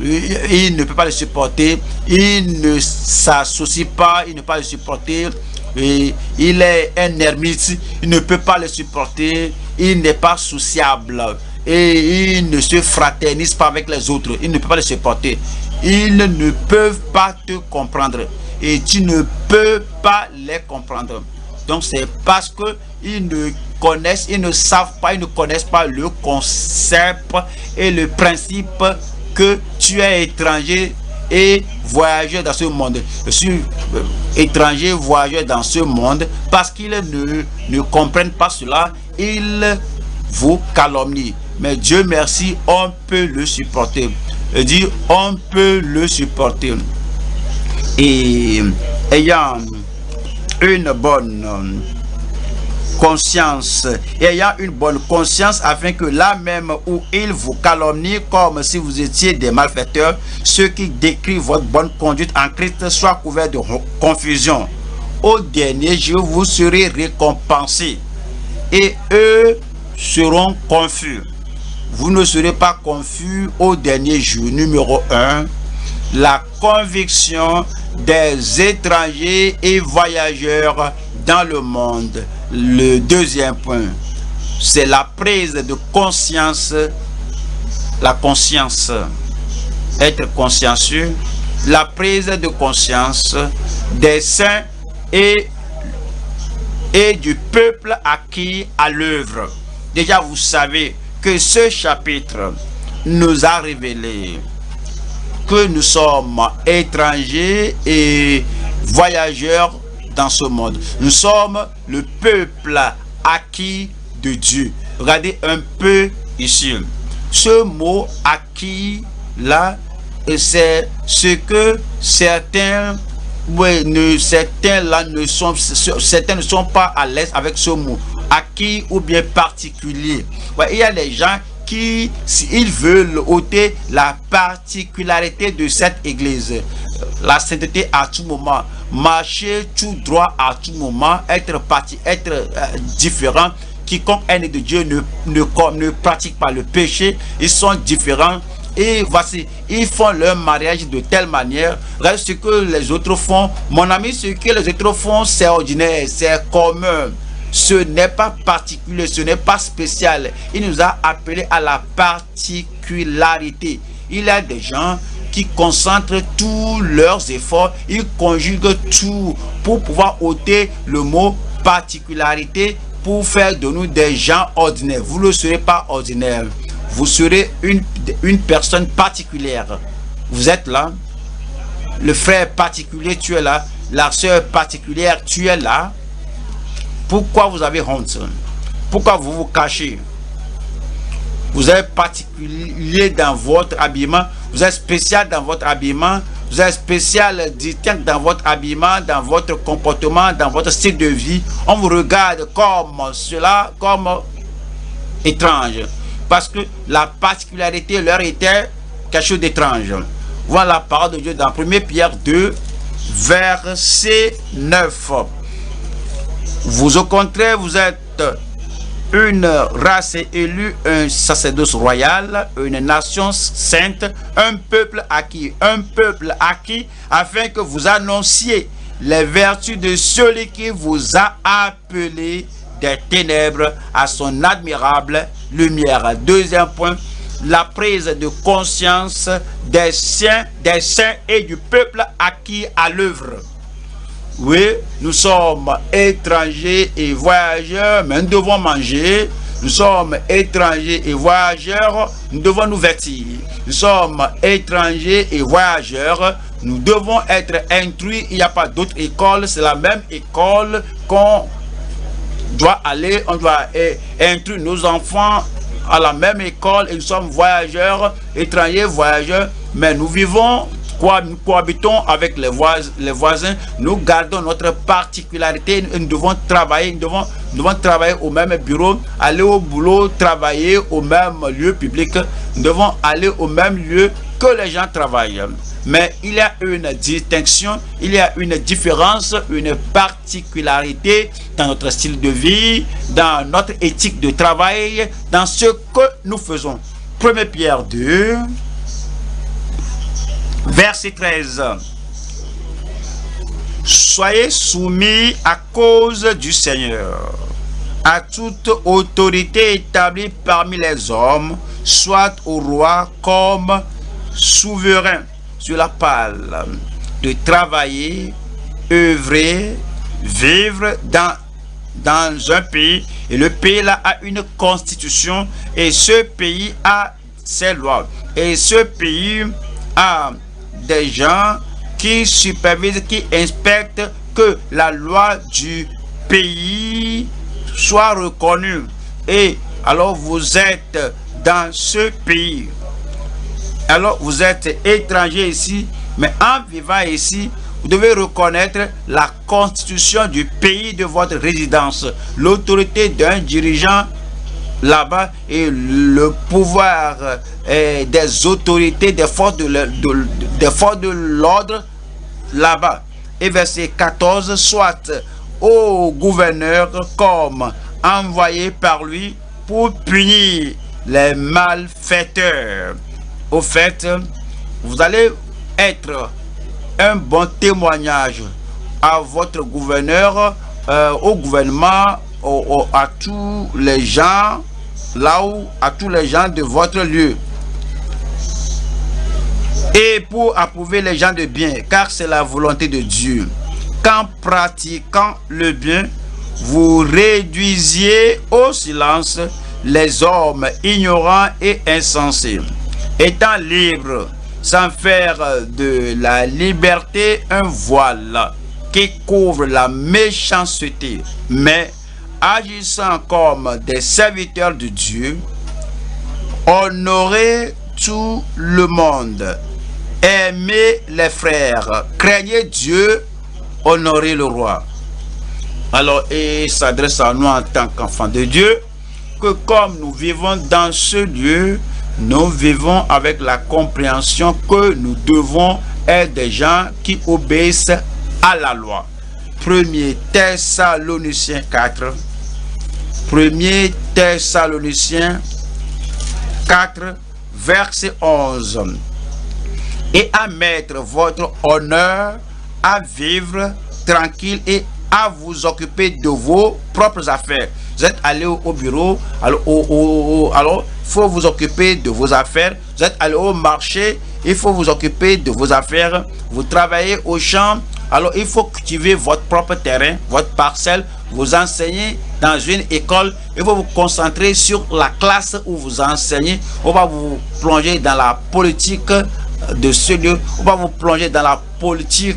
[SPEAKER 1] Il ne peut pas le supporter. Il ne s'associe pas. Il ne peut pas le supporter. Et il est un ermite. Il ne peut pas le supporter. Il n'est pas sociable. Et il ne se fraternise pas avec les autres. Il ne peut pas le supporter. Ils ne peuvent pas te comprendre. Et tu ne peux pas les comprendre. Donc c'est parce que ils ne connaissent pas le concept et le principe que tu es étranger et voyageur dans ce monde. Je suis étranger, voyageur dans ce monde, parce qu'ils ne comprennent pas cela, ils vous calomnient. Mais Dieu merci, on peut le supporter. Je dis, on peut le supporter. Et ayant une bonne conscience, afin que là même où ils vous calomnient comme si vous étiez des malfaiteurs, ceux qui décrivent votre bonne conduite en Christ soient couverts de confusion. Au dernier jour, vous serez récompensés et eux seront confus. Vous ne serez pas confus au dernier jour. Numéro 1, la conviction des étrangers et voyageurs dans le monde. Le deuxième point, c'est la prise de conscience, la conscience, être consciencieux, la prise de conscience des saints et du peuple acquis à l'œuvre. Déjà, vous savez que ce chapitre nous a révélé que nous sommes étrangers et voyageurs dans ce monde. Nous sommes le peuple acquis de Dieu. Regardez un peu ici. Ce mot acquis là, c'est ce que certains ne sont pas à l'aise avec ce mot acquis ou bien particulier. Il y a des gens qui, s'ils veulent ôter la particularité de cette église, la sainteté à tout moment, marcher tout droit à tout moment, être différent. Quiconque est né de Dieu ne pratique pas le péché, ils sont différents. Et voici, ils font leur mariage de telle manière. Regarde ce que les autres font. Mon ami, ce que les autres font, c'est ordinaire, c'est commun. Ce n'est pas particulier, ce n'est pas spécial. Il nous a appelés à la particularité. Il y a des gens qui concentrent tous leurs efforts, ils conjuguent tout pour pouvoir ôter le mot particularité pour faire de nous des gens ordinaires. Vous ne serez pas ordinaire. Vous serez une personne particulière. Vous êtes là. Le frère particulier, tu es là. La sœur particulière, tu es là. Pourquoi vous avez honte? Pourquoi vous vous cachez? Vous êtes particulier dans votre habillement. Vous êtes spécial dans votre habillement. Vous êtes spécial, distinct dans votre habillement, dans votre comportement, dans votre style de vie. On vous regarde comme cela, comme étrange. Parce que la particularité leur était quelque chose d'étrange. Voilà la parole de Dieu dans 1 Pierre 2, verset 9. Vous, au contraire, vous êtes une race élue, un sacerdoce royal, une nation sainte, un peuple acquis, afin que vous annonciez les vertus de celui qui vous a appelé des ténèbres à son admirable lumière. Deuxième point, la prise de conscience des saints et du peuple acquis à l'œuvre. Oui, nous sommes étrangers et voyageurs, mais nous devons manger. Nous sommes étrangers et voyageurs, nous devons nous vêtir. Nous sommes étrangers et voyageurs, nous devons être instruits. Il n'y a pas d'autre école, c'est la même école qu'on doit aller. On doit instruire nos enfants à la même école et nous sommes voyageurs, étrangers, voyageurs, mais nous vivons. Nous cohabitons avec les voisins, nous gardons notre particularité, nous devons travailler, nous devons travailler au même bureau, aller au boulot, travailler au même lieu public, nous devons aller au même lieu que les gens travaillent. Mais il y a une distinction, il y a une différence, une particularité dans notre style de vie, dans notre éthique de travail, dans ce que nous faisons. 1 Pierre 2. Verset 13. Soyez soumis à cause du Seigneur à toute autorité établie parmi les hommes, soit au roi comme souverain sur la palle, de travailler, œuvrer, vivre dans un pays, et le pays là a une constitution, et ce pays a ses lois, et ce pays a des gens qui supervisent, qui inspectent que la loi du pays soit reconnue. Et alors vous êtes dans ce pays, alors vous êtes étranger ici, mais en vivant ici, vous devez reconnaître la constitution du pays de votre résidence, l'autorité d'un dirigeant là-bas et le pouvoir des autorités, des forces de l'ordre là-bas. Et verset 14, soit au gouverneur comme envoyé par lui pour punir les malfaiteurs. Au fait, vous allez être un bon témoignage à votre gouverneur, au gouvernement, à tous les gens à tous les gens de votre lieu, et pour approuver les gens de bien, car c'est la volonté de Dieu qu'en pratiquant le bien, vous réduisiez au silence les hommes ignorants et insensés, étant libres, sans faire de la liberté un voile qui couvre la méchanceté, mais agissant comme des serviteurs de Dieu, honorez tout le monde, aimez les frères, craignez Dieu, honorez le roi. Alors, il s'adresse à nous en tant qu'enfants de Dieu, que comme nous vivons dans ce lieu, nous vivons avec la compréhension que nous devons être des gens qui obéissent à la loi. 1 Thessaloniciens 4. 1 Thessaloniciens 4, verset 11. Et à mettre votre honneur à vivre tranquille et à vous occuper de vos propres affaires. Vous êtes allé au bureau, alors il faut vous occuper de vos affaires. Vous êtes allé au marché, il faut vous occuper de vos affaires. Vous travaillez au champ, alors il faut cultiver votre propre terrain, votre parcelle. Vous enseignez dans une école, il faut vous concentrer sur la classe où vous enseignez. On va vous plonger dans la politique de ce lieu, on va vous plonger dans la politique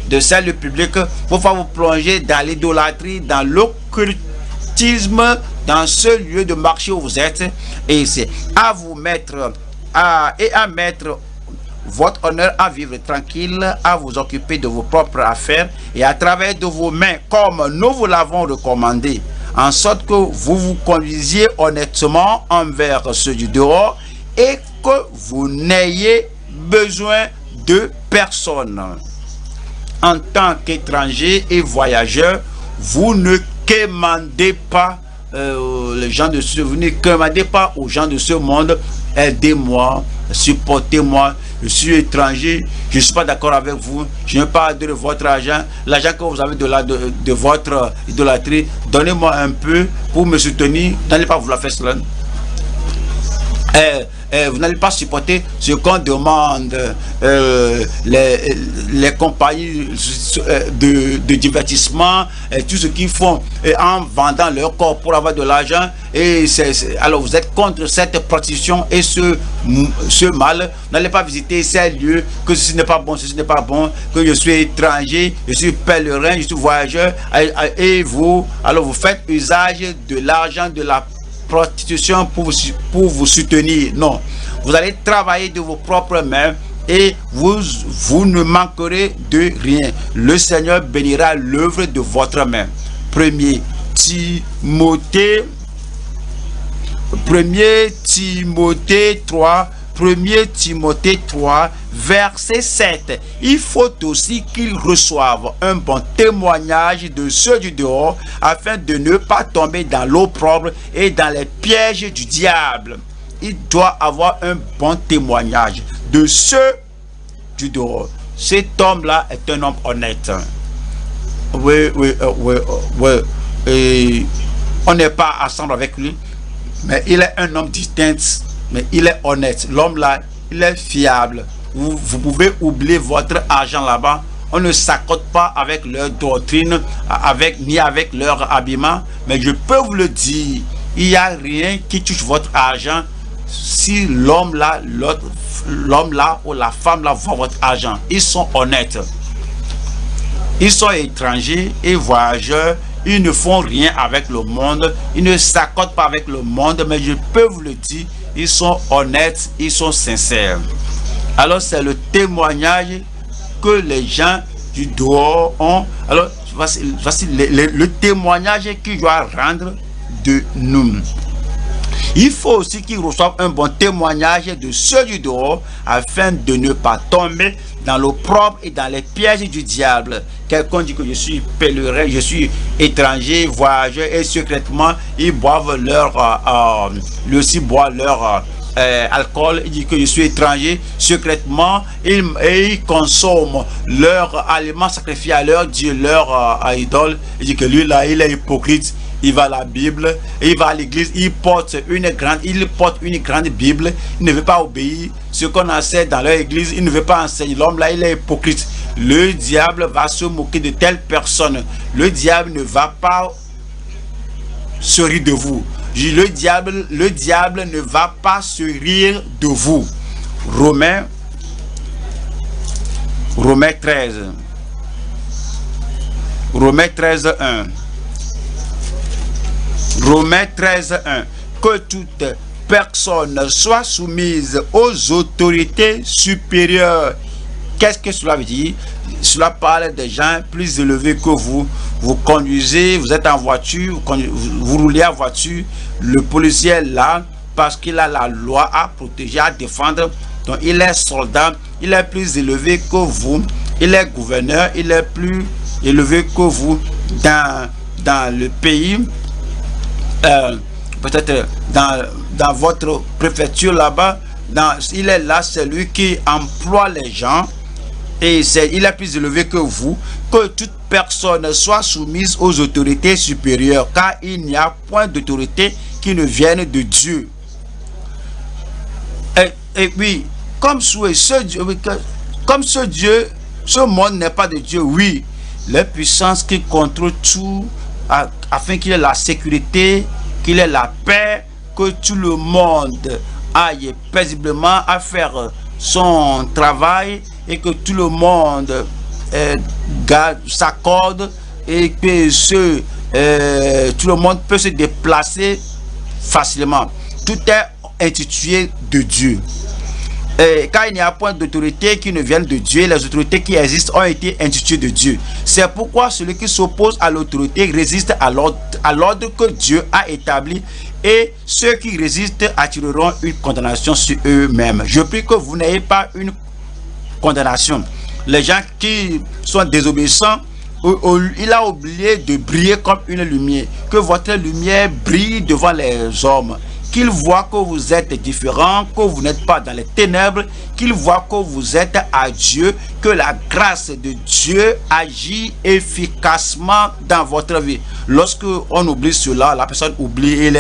[SPEAKER 1] de ce lieu public, on va vous plonger dans l'idolâtrie, dans l'occultisme, dans ce lieu de marché où vous êtes, et c'est à vous mettre à mettre votre honneur à vivre tranquille, à vous occuper de vos propres affaires et à travers de vos mains, comme nous vous l'avons recommandé, en sorte que vous vous conduisiez honnêtement envers ceux du dehors et que vous n'ayez besoin de personne. En tant qu'étranger et voyageur, vous ne quémandez pas les gens de ce monde, ne demandez pas aux gens de ce monde, aidez-moi, supportez-moi, je suis étranger, je ne suis pas d'accord avec vous, je n'ai pas de votre argent, l'argent que vous avez de votre idolâtrie, donnez-moi un peu pour me soutenir, n'allez pas vouloir faire cela. Vous n'allez pas supporter ce qu'on demande les compagnies de divertissement, tout ce qu'ils font en vendant leur corps pour avoir de l'argent. Et alors vous êtes contre cette prostitution et ce mal. N'allez pas visiter ces lieux, que ceci n'est pas bon, ceci n'est pas bon, que je suis étranger, je suis pèlerin, je suis voyageur. Et vous, alors vous faites usage de l'argent de la prostitution pour vous soutenir. Non, vous allez travailler de vos propres mains et vous ne manquerez de rien. Le Seigneur bénira l'œuvre de votre main. 1 Timothée 3, verset 7. Il faut aussi qu'ils reçoivent un bon témoignage de ceux du dehors, afin de ne pas tomber dans l'opprobre et dans les pièges du diable. Il doit avoir un bon témoignage de ceux du dehors. Cet homme-là est un homme honnête. Oui. Et on n'est pas ensemble avec lui, mais il est un homme distinct, mais il est honnête. L'homme-là, il est fiable. Vous pouvez oublier votre argent là-bas. On ne s'accorde pas avec leur doctrine, ni avec leur habillement. Mais je peux vous le dire, il n'y a rien qui touche votre argent si l'homme là ou la femme là voit votre argent. Ils sont honnêtes. Ils sont étrangers et voyageurs. Ils ne font rien avec le monde. Ils ne s'accordent pas avec le monde. Mais je peux vous le dire, ils sont honnêtes, ils sont sincères. Alors c'est le témoignage que les gens du dehors ont. Alors voici le témoignage qu'ils doivent rendre de nous. Il faut aussi qu'ils reçoivent un bon témoignage de ceux du dehors, afin de ne pas tomber dans l'opprobre et dans les pièges du diable. Quelqu'un dit que je suis pèlerin, je suis étranger, voyageur, et secrètement ils boivent leur alcool. Il dit que je suis étranger, secrètement ils consomment leur aliment sacrifié à leur Dieu, leur idole. Il dit que lui là, il est hypocrite. Il va à la Bible, il va à l'église, il porte une grande Bible, il ne veut pas obéir ce qu'on enseigne dans leur église, il ne veut pas enseigner. L'homme là, il est hypocrite. Le diable va se moquer de telle personne. Le diable ne va pas se rire de vous. Le diable ne va pas se rire de vous. Romains 13. Romains 13, 1. Romains 13, 1. Que toute personne soit soumise aux autorités supérieures. Qu'est-ce que cela veut dire? Cela parle des gens plus élevés que vous. Vous conduisez, vous êtes en voiture, vous roulez en voiture. Le policier est là parce qu'il a la loi à protéger, à défendre. Donc il est soldat, il est plus élevé que vous. Il est gouverneur, il est plus élevé que vous dans le pays. Peut-être dans votre préfecture là-bas, il est là, c'est lui qui emploie les gens et il est plus élevé que vous. Que toute personne soit soumise aux autorités supérieures, car il n'y a point d'autorité qui ne vienne de Dieu. Et puis, comme ce Dieu, ce monde n'est pas de Dieu, oui, les puissances qui contrôlent tout, afin qu'il y ait la sécurité, qu'il ait la paix, que tout le monde aille paisiblement à faire son travail et que tout le monde s'accorde et que tout le monde peut se déplacer facilement. Tout est institué de Dieu. Car il n'y a point d'autorité qui ne vienne de Dieu, les autorités qui existent ont été instituées de Dieu. C'est pourquoi celui qui s'oppose à l'autorité résiste à l'ordre que Dieu a établi, et ceux qui résistent attireront une condamnation sur eux-mêmes. Je prie que vous n'ayez pas une condamnation. Les gens qui sont désobéissants il a oublié de briller comme une lumière. Que votre lumière brille devant les hommes. Qu'ils voient que vous êtes différents, que vous n'êtes pas dans les ténèbres, qu'ils voient que vous êtes à Dieu, que la grâce de Dieu agit efficacement dans votre vie. Lorsque on oublie cela, la personne oublie,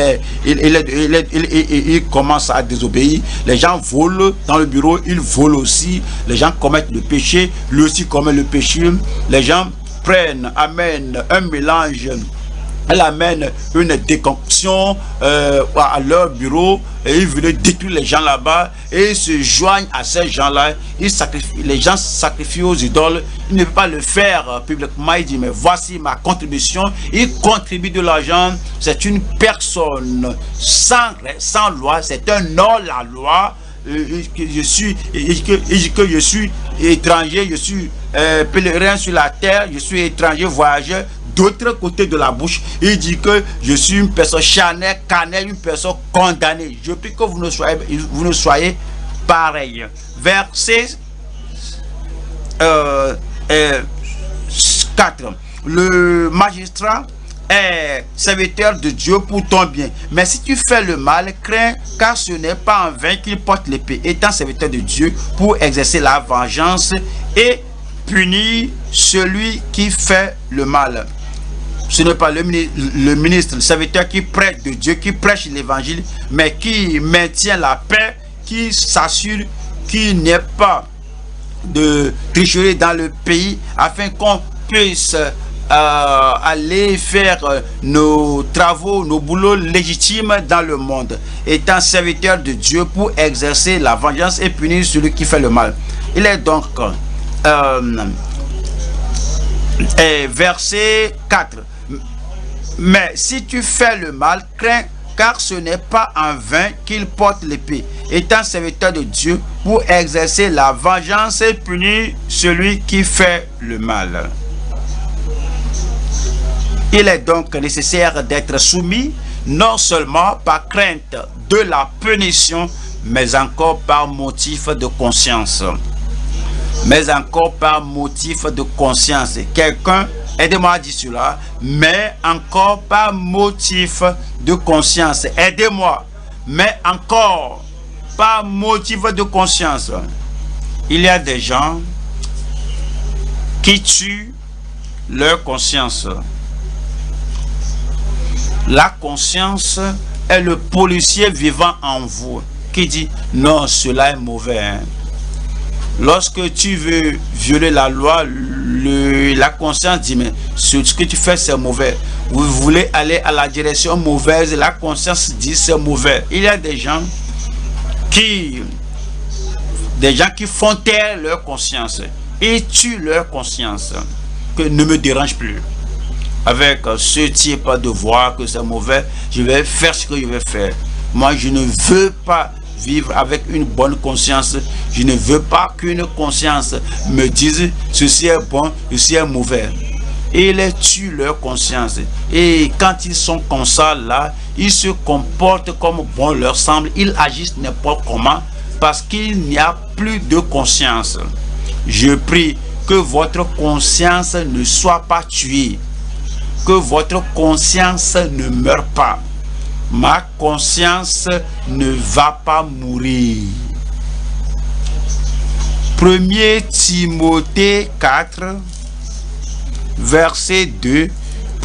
[SPEAKER 1] il commence à désobéir. Les gens volent dans le bureau, ils volent aussi. Les gens commettent le péché, lui aussi commet le péché. Les gens amènent un mélange. Elle amène une déconction à leur bureau et ils veulent détruire les gens là-bas et ils se joignent à ces gens-là. Les gens sacrifient aux idoles. Ils ne peuvent pas le faire publiquement. Ils disent mais voici ma contribution. Ils contribuent de l'argent. C'est une personne sans loi. C'est un hors-la-loi. Que je suis étranger, je suis pèlerin sur la terre, je suis étranger voyageur. D'autre côté de la bouche, il dit que je suis une personne charnelle, carnelle, une personne condamnée. Je prie que vous ne soyez pareil. Verset 4. Le magistrat est serviteur de Dieu pour ton bien. Mais si tu fais le mal, crains, car ce n'est pas en vain qu'il porte l'épée, étant serviteur de Dieu pour exercer la vengeance et punir celui qui fait le mal. Ce n'est pas le ministre, le serviteur qui prête de Dieu, qui prêche l'évangile, mais qui maintient la paix, qui s'assure qu'il n'y ait pas de tricherie dans le pays, afin qu'on puisse aller faire nos travaux, nos boulots légitimes dans le monde, étant serviteur de Dieu pour exercer la vengeance et punir celui qui fait le mal. Il est donc verset 4. Mais si tu fais le mal, crains, car ce n'est pas en vain qu'il porte l'épée, étant serviteur de Dieu pour exercer la vengeance et punir celui qui fait le mal. Il est donc nécessaire d'être soumis, non seulement par crainte de la punition, mais encore par motif de conscience. Mais encore par motif de conscience. Quelqu'un, aidez-moi à dire cela, mais encore par motif de conscience. Aidez-moi, mais encore par motif de conscience. Il y a des gens qui tuent leur conscience. La conscience est le policier vivant en vous qui dit non, cela est mauvais. Lorsque tu veux violer la loi, la conscience dit mais ce que tu fais c'est mauvais. Vous voulez aller à la direction mauvaise, la conscience dit c'est mauvais. Il y a des gens qui font taire leur conscience et tuent leur conscience, que ne me dérange plus. Avec ce type de voix que c'est mauvais, je vais faire ce que je vais faire. Moi je ne veux pas vivre avec une bonne conscience. Je ne veux pas qu'une conscience me dise ceci est bon, ceci est mauvais. Et ils tuent leur conscience. Et quand ils sont comme ça là, ils se comportent comme bon leur semble. Ils agissent n'importe comment parce qu'il n'y a plus de conscience. Je prie que votre conscience ne soit pas tuée. Que votre conscience ne meure pas. Ma conscience ne va pas mourir. 1 Timothée 4, verset 2.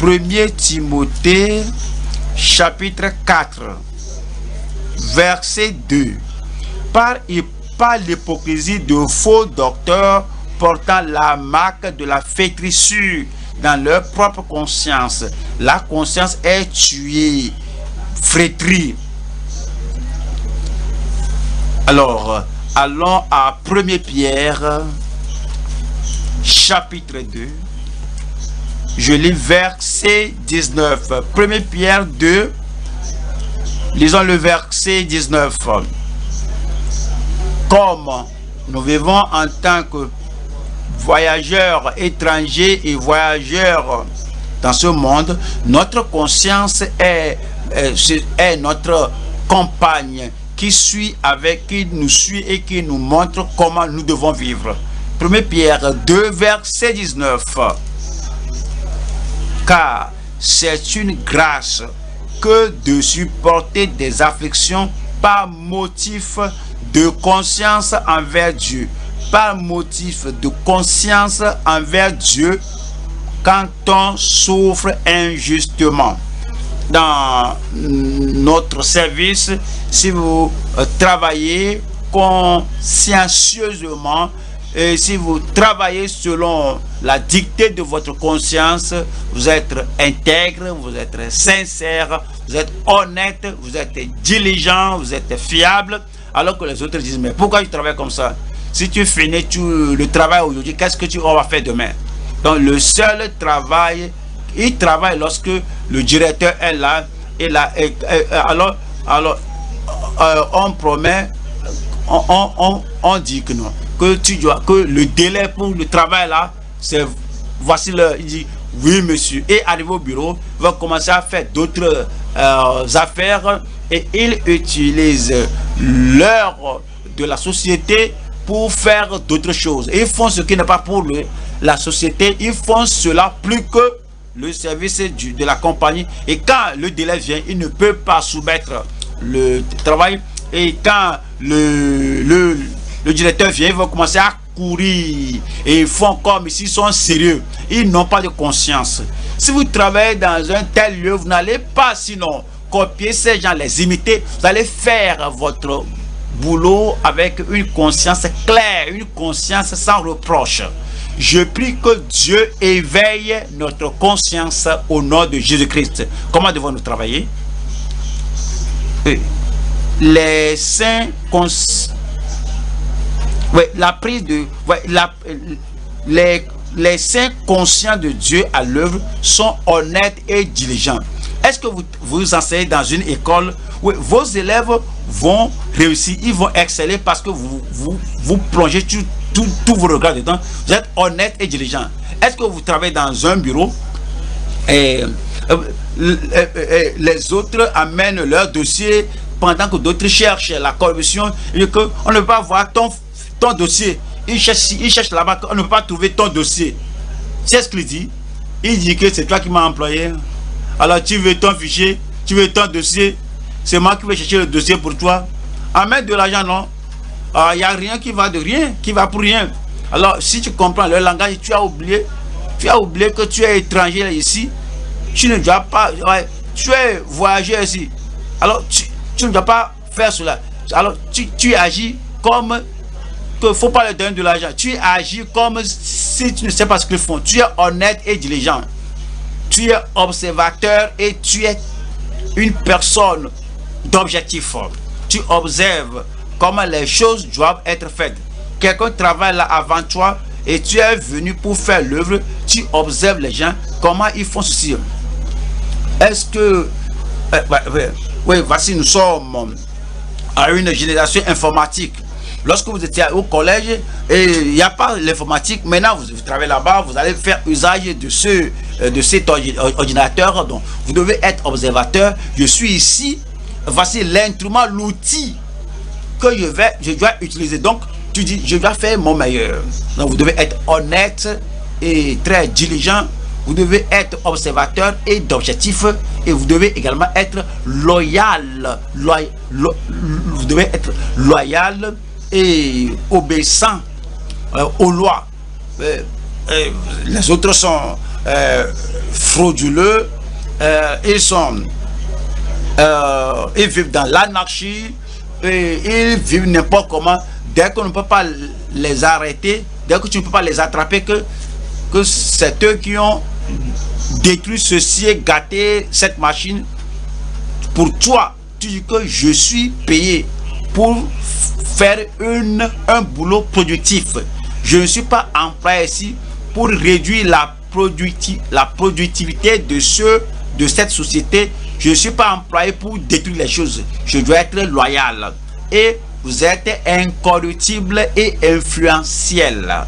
[SPEAKER 1] 1 Timothée, chapitre 4, verset 2. Par l'hypocrisie de faux docteurs portant la marque de la flétrissure dans leur propre conscience. La conscience est tuée. Flétrie. Alors, allons à 1 Pierre, chapitre 2. Je lis verset 19. 1 Pierre 2, lisons le verset 19. Comme nous vivons en tant que voyageurs étrangers et voyageurs dans ce monde, notre conscience est notre compagne qui nous suit et qui nous montre comment nous devons vivre. 1 Pierre 2, verset 19. car c'est une grâce que de supporter des afflictions par motif de conscience envers Dieu, par motif de conscience envers Dieu quand on souffre injustement. Dans notre service, si vous travaillez consciencieusement, et si vous travaillez selon la dictée de votre conscience, vous êtes intègre, vous êtes sincère, vous êtes honnête, vous êtes diligent, vous êtes fiable, alors que les autres disent, mais pourquoi tu travailles comme ça? Si tu finis le travail aujourd'hui, qu'est-ce que on va faire demain? Donc le seul travail, il travaille lorsque le directeur est là, et là, alors on promet, on dit que non, que le délai pour le travail là, c'est voici l'heure. Il dit oui monsieur, et arrivé au bureau, il va commencer à faire d'autres affaires, et il utilise l'heure de la société pour faire d'autres choses. Et ils font ce qui n'est pas pour la société, ils font cela plus que le service de la compagnie. Et quand le délai vient, il ne peut pas soumettre le travail. Et quand le directeur vient, il va commencer à courir. Et ils font comme s'ils sont sérieux. Ils n'ont pas de conscience. Si vous travaillez dans un tel lieu, vous n'allez pas sinon copier ces gens, les imiter. Vous allez faire votre boulot avec une conscience claire, une conscience sans reproche. Je prie que Dieu éveille notre conscience au nom de Jésus-Christ. Comment devons-nous travailler? Les saints la prise de les saints conscients de Dieu à l'œuvre sont honnêtes et diligents. Est-ce que vous enseignez dans une école? Oui, vos élèves vont réussir, ils vont exceller parce que vous plongez tous vos regards dedans. Vous êtes honnête et diligent. Est-ce que vous travaillez dans un bureau et les autres amènent leur dossier pendant que d'autres cherchent la corruption, et que on ne peut pas voir ton dossier. Ils cherchent là-bas, on ne peut pas trouver ton dossier. C'est ce qu'il dit. Il dit que c'est toi qui m'as employé. Alors tu veux ton fichier, tu veux ton dossier. C'est moi qui vais chercher le dossier pour toi. Amène de l'argent, non. Il n'y a rien qui va de rien, qui va pour rien. Alors si tu comprends le langage, tu as oublié que tu es étranger ici. Tu ne dois pas, tu es voyageur ici. Alors tu ne dois pas faire cela. Alors tu agis comme qu'il ne faut pas leur donner de l'argent. Tu agis comme si tu ne sais pas ce qu'ils font. Tu es honnête et diligent. Tu es observateur et tu es une personne d'objectif. Tu observes comment les choses doivent être faites. Quelqu'un travaille là avant toi et tu es venu pour faire l'œuvre. Tu observes les gens, comment ils font ceci. Est-ce que oui, voici, nous sommes à une génération informatique. Lorsque vous étiez au collège et il n'y a pas l'informatique, maintenant vous travaillez là-bas, vous allez faire usage de cet ordinateur. Donc vous devez être observateur. Je suis ici, voici l'instrument, l'outil que je dois utiliser. Donc tu dis, je dois faire mon meilleur. Donc vous devez être honnête et très diligent. Vous devez être observateur et d'objectif, et vous devez également être loyal. Vous devez être loyal et obéissant aux lois. Les autres sont frauduleux, ils vivent dans l'anarchie, et ils vivent n'importe comment. Dès qu'on ne peut pas les arrêter, dès que tu ne peux pas les attraper, que c'est eux qui ont détruit ceci et gâté cette machine. Pour toi, tu dis que je suis payé pour faire un boulot productif. Je ne suis pas employé ici pour réduire la productivité de cette société. Je ne suis pas employé pour détruire les choses. Je dois être loyal. Et vous êtes incorruptible et influentiel.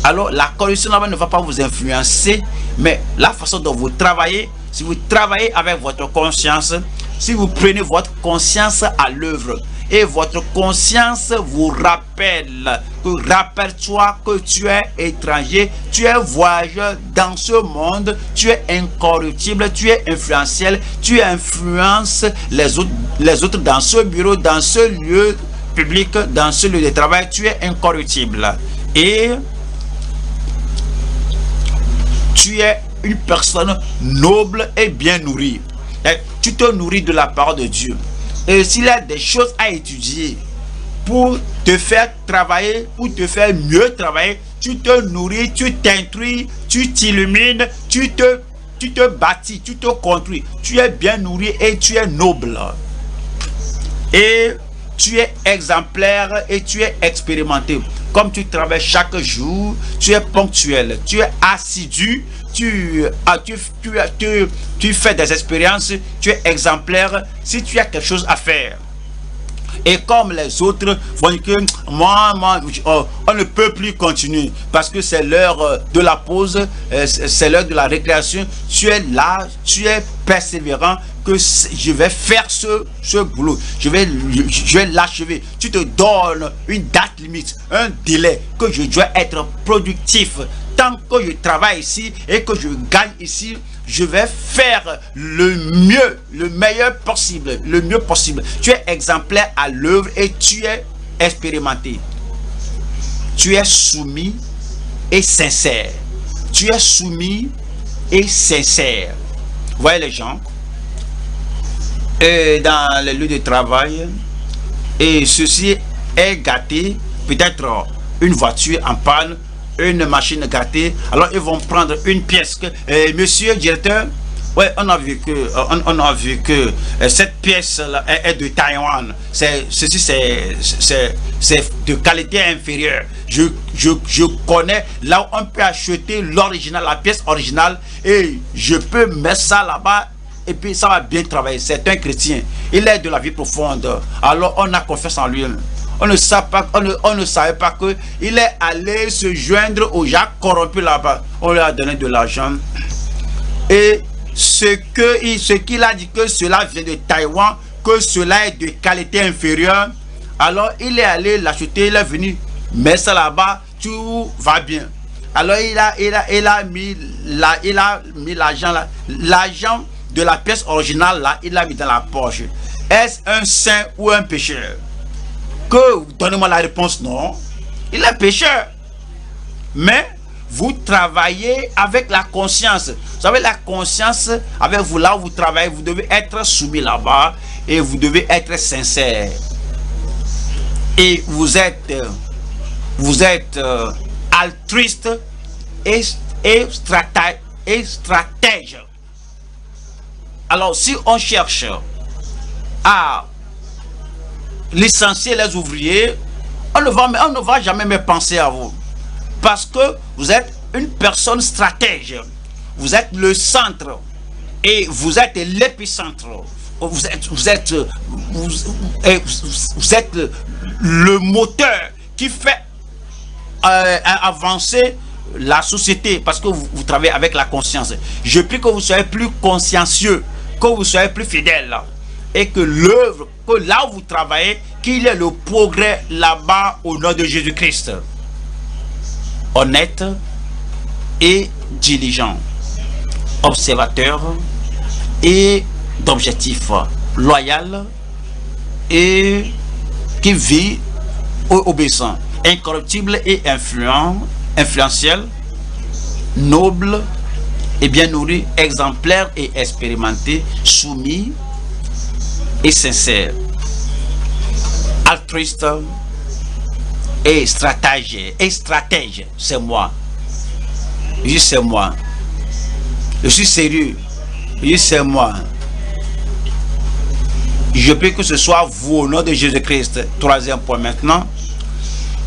[SPEAKER 1] Alors la corruption ne va pas vous influencer, mais la façon dont vous travaillez, si vous travaillez avec votre conscience, si vous prenez votre conscience à l'œuvre et votre conscience vous rappelle, rappelle-toi que tu es étranger, tu es voyageur dans ce monde, tu es incorruptible, tu es influentiel, tu influences les autres dans ce bureau, dans ce lieu public, dans ce lieu de travail, tu es incorruptible. Et tu es une personne noble et bien nourrie. Et tu te nourris de la parole de Dieu. Et s'il y a des choses à étudier pour te faire travailler, pour te faire mieux travailler, tu te nourris, tu t'instruis, tu t'illumines, tu te bâtis, tu te construis. Tu es bien nourri et tu es noble. Et tu es exemplaire et tu es expérimenté. Comme tu travailles chaque jour, tu es ponctuel, tu es assidu, tu fais des expériences, tu es exemplaire si tu as quelque chose à faire. Et comme les autres vont dire que on ne peut plus continuer parce que c'est l'heure de la pause, c'est l'heure de la récréation, tu es là, tu es persévérant, que je vais faire ce boulot, je vais l'achever. Tu te donnes une date limite, un délai, que je dois être productif. Tant que je travaille ici et que je gagne ici, je vais faire le mieux, le meilleur possible, le mieux possible. Tu es exemplaire à l'œuvre et tu es expérimenté. Tu es soumis et sincère. Tu es soumis et sincère. Vous voyez les gens, dans les lieux de travail, et ceci est gâté, peut-être une voiture en panne, une machine gâtée, alors ils vont prendre une pièce que, monsieur directeur, ouais, on a vu que cette pièce là est de Taïwan, ceci c'est de qualité inférieure. Je connais là où on peut acheter l'original, la pièce originale, et je peux mettre ça là-bas et puis ça va bien travailler. C'est un chrétien, il est de la vie profonde, alors on a confiance en lui. On ne savait pas qu'il est allé se joindre aux gens corrompus là-bas. On lui a donné de l'argent. Et ce qu'il a dit, que cela vient de Taïwan, que cela est de qualité inférieure, alors il est allé l'acheter, il est venu mettre ça là-bas, tout va bien. Alors il a mis l'argent là, l'argent de la pièce originale là, il l'a mis dans la poche. Est-ce un saint ou un pécheur? Donnez-moi la réponse, non. Il est pécheur. Mais vous travaillez avec la conscience. Vous savez, la conscience, avec vous là où vous travaillez, vous devez être soumis là-bas et vous devez être sincère. Et vous êtes altruiste et stratège. Alors, si on cherche à licencier les ouvriers, on ne va jamais me penser à vous, parce que vous êtes une personne stratège, vous êtes le centre et vous êtes l'épicentre, vous êtes le moteur qui fait avancer la société, parce que vous travaillez avec la conscience. Je prie que vous soyez plus consciencieux, que vous soyez plus fidèles, et que l'œuvre, que là où vous travaillez, qu'il y ait le progrès là-bas au nom de Jésus-Christ. Honnête et diligent, observateur et d'objectif, loyal et qui vit obéissant, incorruptible et influentiel, noble et bien nourri, exemplaire et expérimenté, soumis et sincère, altruiste et stratège. C'est moi. C'est moi. Je suis sérieux. C'est moi. Je prie que ce soit vous au nom de Jésus-Christ. Troisième point maintenant.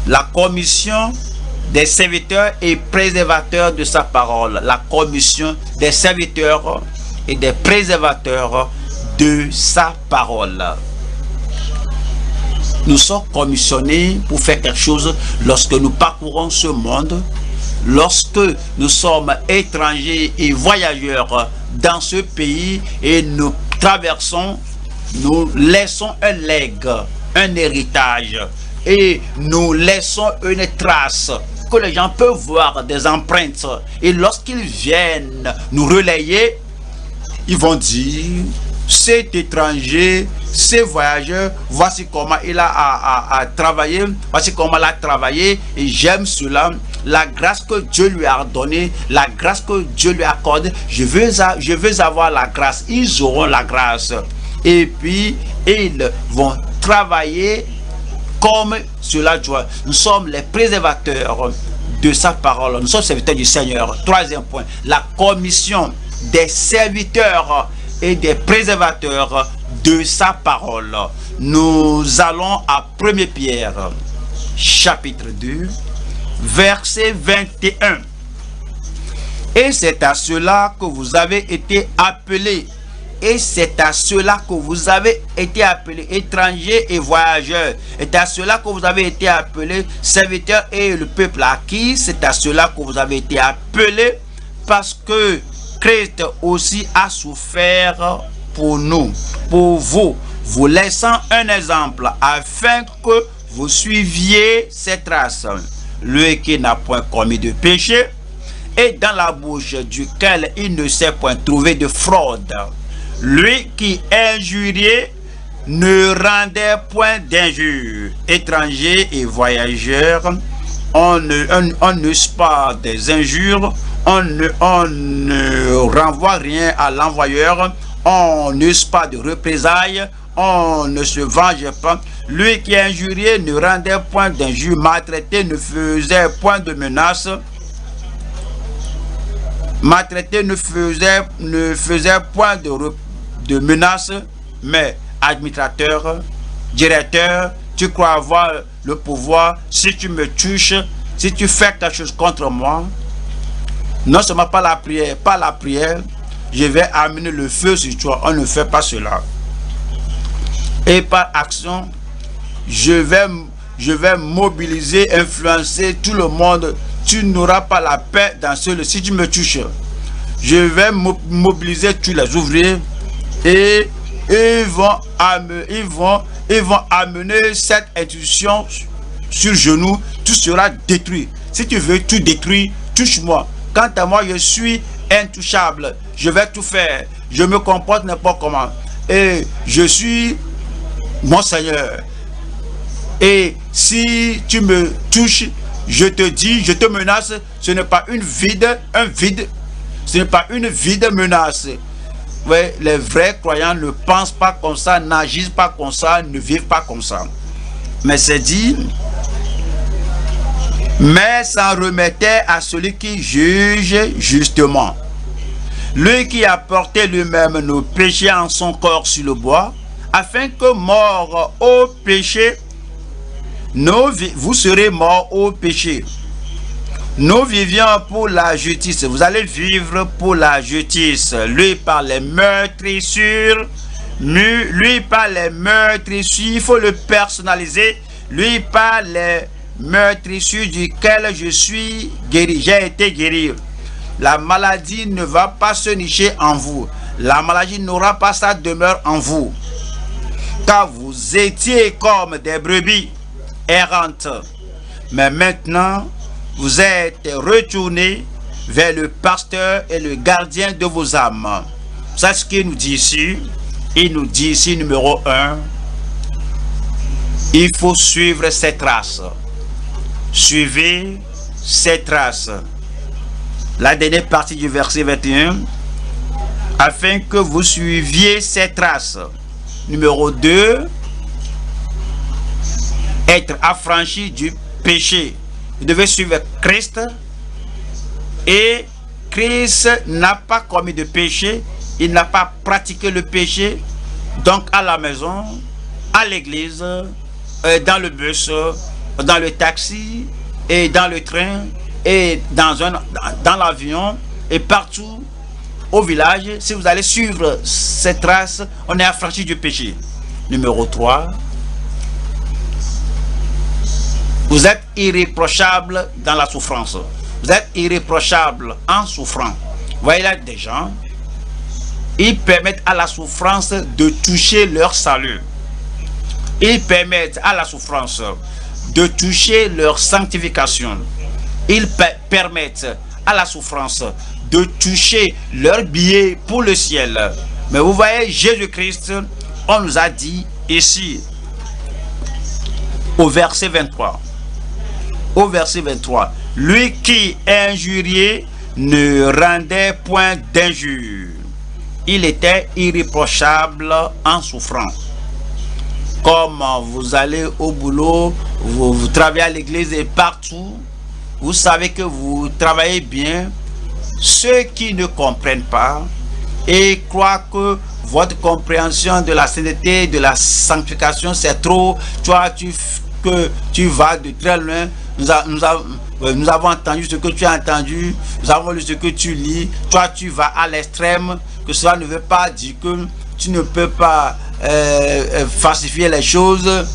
[SPEAKER 1] La commission des serviteurs et préservateurs de sa parole. La commission des serviteurs et des préservateurs de sa parole. Nous sommes commissionnés pour faire quelque chose lorsque nous parcourons ce monde, lorsque nous sommes étrangers et voyageurs dans ce pays et nous traversons, nous laissons un legs un héritage et nous laissons une trace que les gens peuvent voir, des empreintes. Et lorsqu'ils viennent nous relayer, ils vont dire, cet étranger, ce voyageur, voici comment il a travaillé, voici comment il a travaillé, et j'aime cela. La grâce que Dieu lui a donnée, la grâce que Dieu lui accorde, je veux avoir la grâce. Ils auront la grâce. Et puis, ils vont travailler comme cela doit. Nous sommes les préservateurs de sa parole. Nous sommes serviteurs du Seigneur. Troisième point, la commission des serviteurs et des préservateurs de sa parole. Nous allons à 1 Pierre, chapitre 2, verset 21. Et c'est à cela que vous avez été appelés. Et c'est à cela que vous avez été appelés, étrangers et voyageurs. C'est à cela que vous avez été appelés, serviteurs et le peuple acquis. C'est à cela que vous avez été appelés, parce que Christ aussi a souffert pour nous, pour vous, vous laissant un exemple, afin que vous suiviez ses traces. Lui qui n'a point commis de péché, et dans la bouche duquel il ne s'est point trouvé de fraude. Lui qui injuriait ne rendait point d'injure. Étrangers et voyageurs, on n'use pas des injures, on ne renvoie rien à l'envoyeur, on n'use pas de représailles, on ne se venge pas. Lui qui injuriait ne rendait point d'injure, maltraité ne faisait point de menaces. Maltraité ne faisait point de menaces, mais administrateur, directeur, tu crois avoir le pouvoir. Si tu me touches, si tu fais quelque chose contre moi, non seulement pas la prière, je vais amener le feu sur toi. On ne fait pas cela. Et par action, je vais mobiliser, influencer tout le monde. Tu n'auras pas la paix dans ce lieu si tu me touches. Je vais mobiliser tous les ouvriers et ils vont amener cette institution sur genoux. Tout sera détruit. Si tu veux tout détruire, touche-moi. Quant à moi, je suis intouchable. Je vais tout faire. Je me comporte n'importe comment. Et je suis mon Seigneur. Et si tu me touches, je te dis, je te menace, ce n'est pas un vide, ce n'est pas une vide menace. Ouais, les vrais croyants ne pensent pas comme ça, n'agissent pas comme ça, ne vivent pas comme ça. Mais c'est dit, mais s'en remettait à celui qui juge justement. Lui qui a porté lui-même nos péchés en son corps sur le bois, afin que mort au péché, vous serez morts au péché. Nous vivions pour la justice. Vous allez vivre pour la justice. Lui par les meurtrissures. Lui par les meurtrissures. Il faut le personnaliser. Lui par les meurtrissures duquel je suis guéri. J'ai été guéri. La maladie ne va pas se nicher en vous. La maladie n'aura pas sa demeure en vous. Car vous étiez comme des brebis errantes. Mais maintenant, vous êtes retournés vers le pasteur et le gardien de vos âmes. C'est ce qu'il nous dit ici. Il nous dit ici, numéro 1, il faut suivre ses traces. Suivez ses traces. La dernière partie du verset 21, afin que vous suiviez ses traces. Numéro 2, être affranchi du péché. Vous devez suivre Christ, et Christ n'a pas commis de péché, il n'a pas pratiqué le péché. Donc à la maison, à l'église, dans le bus, dans le taxi, et dans le train, et dans l'avion, et partout au village, si vous allez suivre ces traces, on est affranchi du péché. Numéro 3, vous êtes irréprochable dans la souffrance. Vous êtes irréprochable en souffrant. Vous voyez là des gens, ils permettent à la souffrance de toucher leur salut. Ils permettent à la souffrance de toucher leur sanctification. Ils permettent à la souffrance de toucher leur billet pour le ciel. Mais vous voyez, Jésus-Christ, on nous a dit ici, au verset 23, lui qui injuriait ne rendait point d'injure. Il était irréprochable en souffrant. Comme vous allez au boulot, vous travaillez à l'église et partout, vous savez que vous travaillez bien. Ceux qui ne comprennent pas et croient que votre compréhension de la sainteté, de la sanctification, c'est trop, que tu vas de très loin. Nous avons entendu ce que tu as entendu, nous avons lu ce que tu lis. Toi, tu vas à l'extrême, que cela ne veut pas dire que tu ne peux pas falsifier les choses,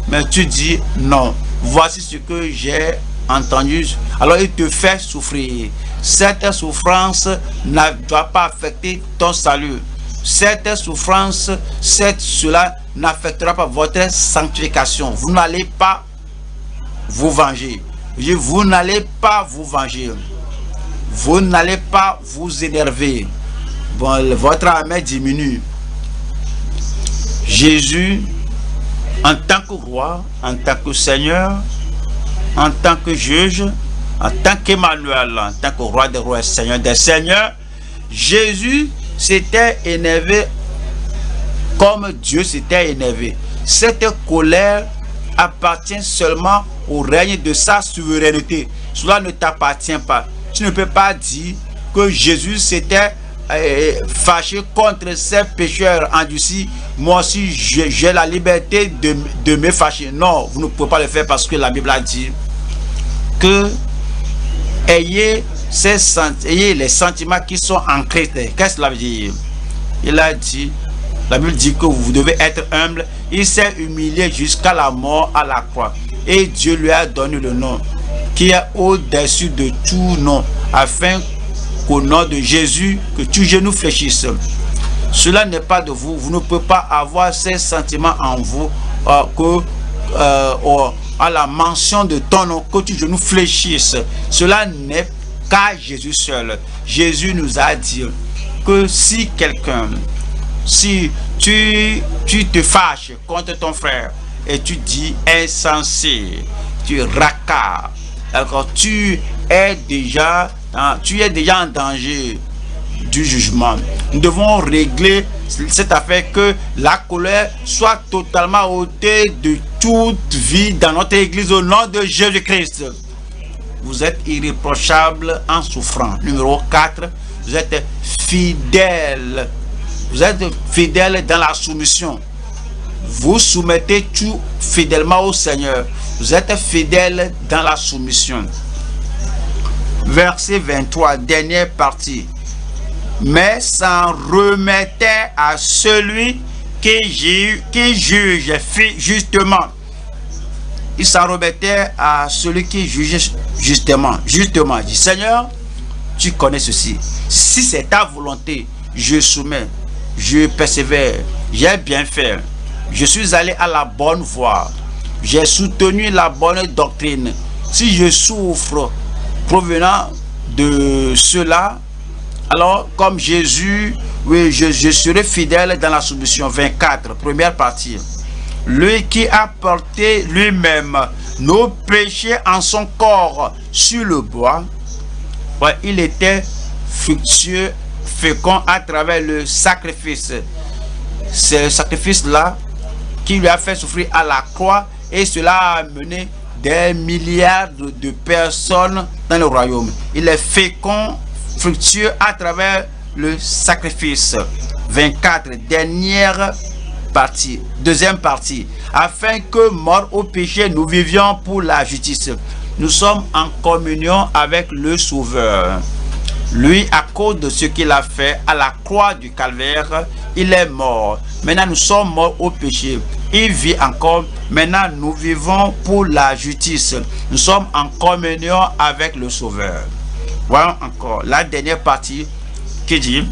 [SPEAKER 1] mais tu dis non, voici ce que j'ai entendu. Alors il te fait souffrir. Cette souffrance ne doit pas affecter ton salut. Cette souffrance, cela n'affectera pas votre sanctification. Vous n'allez pas vous venger. Vous n'allez pas vous venger. Vous n'allez pas vous énerver. Bon, votre âme diminue. Jésus, en tant que roi, en tant que Seigneur, en tant que juge, en tant qu'Emmanuel, en tant que roi des rois et Seigneur des seigneurs, Jésus s'était énervé comme Dieu s'était énervé. Cette colère appartient seulement au règne de sa souveraineté. Cela ne t'appartient pas. Tu ne peux pas dire que Jésus s'était fâché contre ces pécheurs endurcis. Moi aussi j'ai la liberté de me fâcher. Non, vous ne pouvez pas le faire parce que la Bible a dit que ayez les sentiments qui sont en Christ. Qu'est-ce que cela veut dire? Il a dit, la Bible dit que vous devez être humble. Il s'est humilié jusqu'à la mort à la croix. Et Dieu lui a donné le nom qui est au-dessus de tout nom, afin qu'au nom de Jésus, que tout genou fléchisse. Cela n'est pas de vous. Vous ne pouvez pas avoir ces sentiments en vous à la mention de ton nom, que tout genou fléchisse. Cela n'est qu'à Jésus seul. Jésus nous a dit que si quelqu'un, si tu te fâches contre ton frère et tu dis insensé, tu racailles, alors tu es déjà en danger du jugement. Nous devons régler cette affaire, que la colère soit totalement ôtée de toute vie dans notre église au nom de Jésus-Christ. Vous êtes irréprochable en souffrant. Numéro 4, vous êtes fidèle. Vous êtes fidèle dans la soumission. Vous soumettez tout fidèlement au Seigneur. Vous êtes fidèle dans la soumission. Verset 23, dernière partie. Mais s'en remettait à celui qui juge justement. Il s'en remettait à celui qui juge justement. Justement, il dit, Seigneur, tu connais ceci. Si c'est ta volonté, je soumets, je persévère, j'ai bien fait. Je suis allé à la bonne voie. J'ai soutenu la bonne doctrine. Si je souffre provenant de cela, alors comme Jésus, oui, je serai fidèle dans la soumission. 24, première partie. Lui qui a porté lui-même nos péchés en son corps sur le bois, ouais, il était fructueux, fécond à travers le sacrifice. C'est le sacrifice-là qui lui a fait souffrir à la croix, et cela a amené des milliards de personnes dans le royaume. Il est fécond, fructueux à travers le sacrifice. 24, dernière partie, deuxième partie. Afin que, morts au péché, nous vivions pour la justice. Nous sommes en communion avec le Sauveur. Lui, à cause de ce qu'il a fait à la croix du calvaire, il est mort. Maintenant, nous sommes morts au péché. Il vit encore. Maintenant, nous vivons pour la justice. Nous sommes en communion avec le Sauveur. Voyons encore la dernière partie qui dit,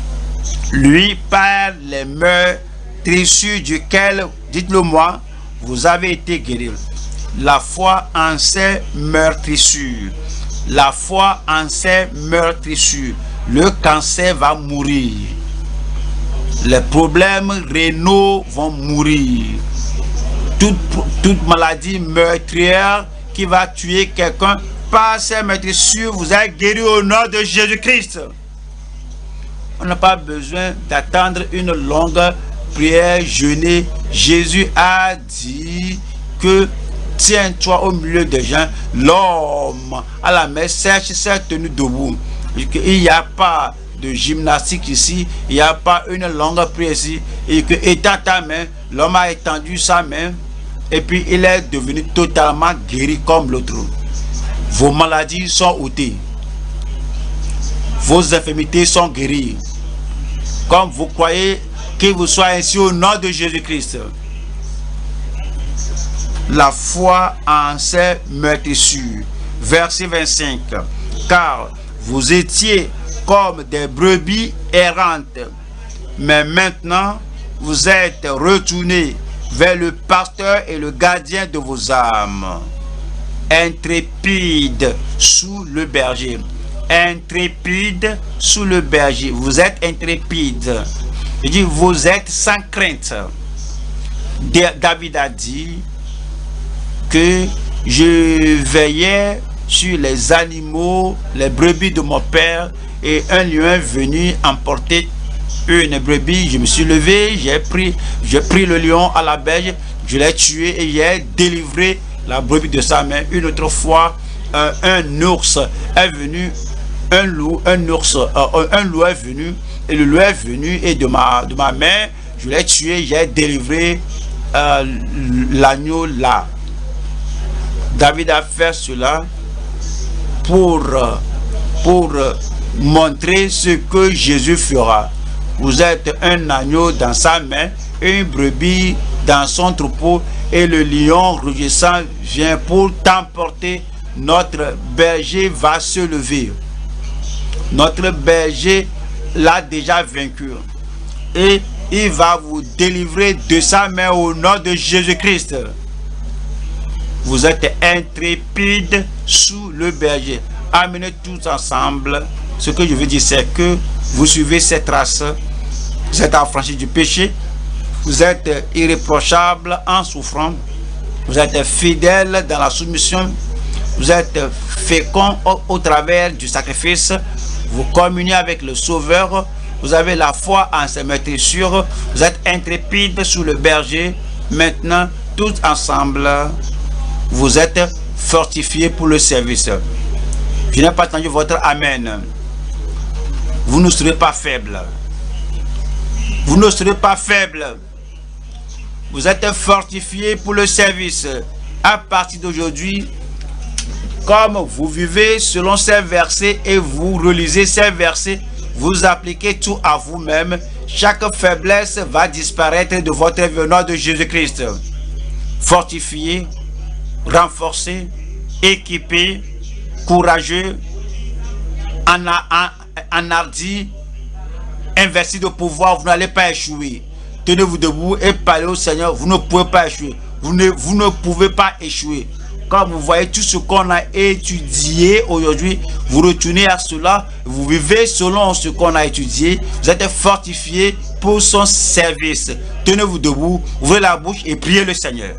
[SPEAKER 1] lui par les meurtrissures duquel, dites-le moi, vous avez été guéris. La foi en ces meurtrissures. La foi en ces meurtrissures. Le cancer va mourir. Les problèmes rénaux vont mourir. Toute maladie meurtrière qui va tuer quelqu'un, par ces meurtrissures, vous êtes guéri au nom de Jésus-Christ. On n'a pas besoin d'attendre une longue prière, jeûner. Jésus a dit que tiens-toi au milieu des gens. L'homme à la main sèche s'est tenu debout. Il n'y a pas de gymnastique ici, il n'y a pas une longue prière ici. Et que étant ta main, l'homme a étendu sa main et puis il est devenu totalement guéri comme l'autre. Vos maladies sont ôtées. Vos infirmités sont guéries. Comme vous croyez qu'il vous soit ainsi au nom de Jésus-Christ. La foi en ces meurtrissures. Verset 25. Car vous étiez comme des brebis errantes, mais maintenant vous êtes retournés vers le pasteur et le gardien de vos âmes. Intrépide sous le berger. Intrépide sous le berger. Vous êtes intrépide. Je dis, vous êtes sans crainte. David a dit que je veillais sur les animaux, les brebis de mon père, et un lion est venu emporter une brebis. Je me suis levé, j'ai pris le lion à la berge, je l'ai tué et j'ai délivré la brebis de sa main. Une autre fois, un ours est venu, un loup est venu, et le loup est venu, et de ma main, je l'ai tué, j'ai délivré l'agneau là. David a fait cela pour montrer ce que Jésus fera. Vous êtes un agneau dans sa main, une brebis dans son troupeau, et le lion rugissant vient pour t'emporter. Notre berger va se lever. Notre berger l'a déjà vaincu. Et il va vous délivrer de sa main au nom de Jésus-Christ. Vous êtes intrépides sous le berger. Amenez tous ensemble. Ce que je veux dire, c'est que vous suivez cette trace. Vous êtes affranchis du péché. Vous êtes irréprochables en souffrant. Vous êtes fidèles dans la soumission. Vous êtes féconds au travers du sacrifice. Vous communiez avec le Sauveur. Vous avez la foi en ses meurtrissures. Vous êtes intrépides sous le berger. Maintenant, tous ensemble, vous êtes fortifiés pour le service. Je n'ai pas entendu votre Amen. Vous ne serez pas faibles. Vous ne serez pas faibles. Vous êtes fortifiés pour le service. À partir d'aujourd'hui, comme vous vivez selon ces versets et vous relisez ces versets, vous appliquez tout à vous-même. Chaque faiblesse va disparaître de votre vie au nom de Jésus-Christ. Fortifié, renforcé, équipé, courageux, enhardi, investi de pouvoir, vous n'allez pas échouer. Tenez-vous debout et parlez au Seigneur, vous ne pouvez pas échouer. Vous ne pouvez pas échouer. Quand vous voyez tout ce qu'on a étudié aujourd'hui, vous retournez à cela, vous vivez selon ce qu'on a étudié, vous êtes fortifié pour son service. Tenez-vous debout, ouvrez la bouche et priez le Seigneur.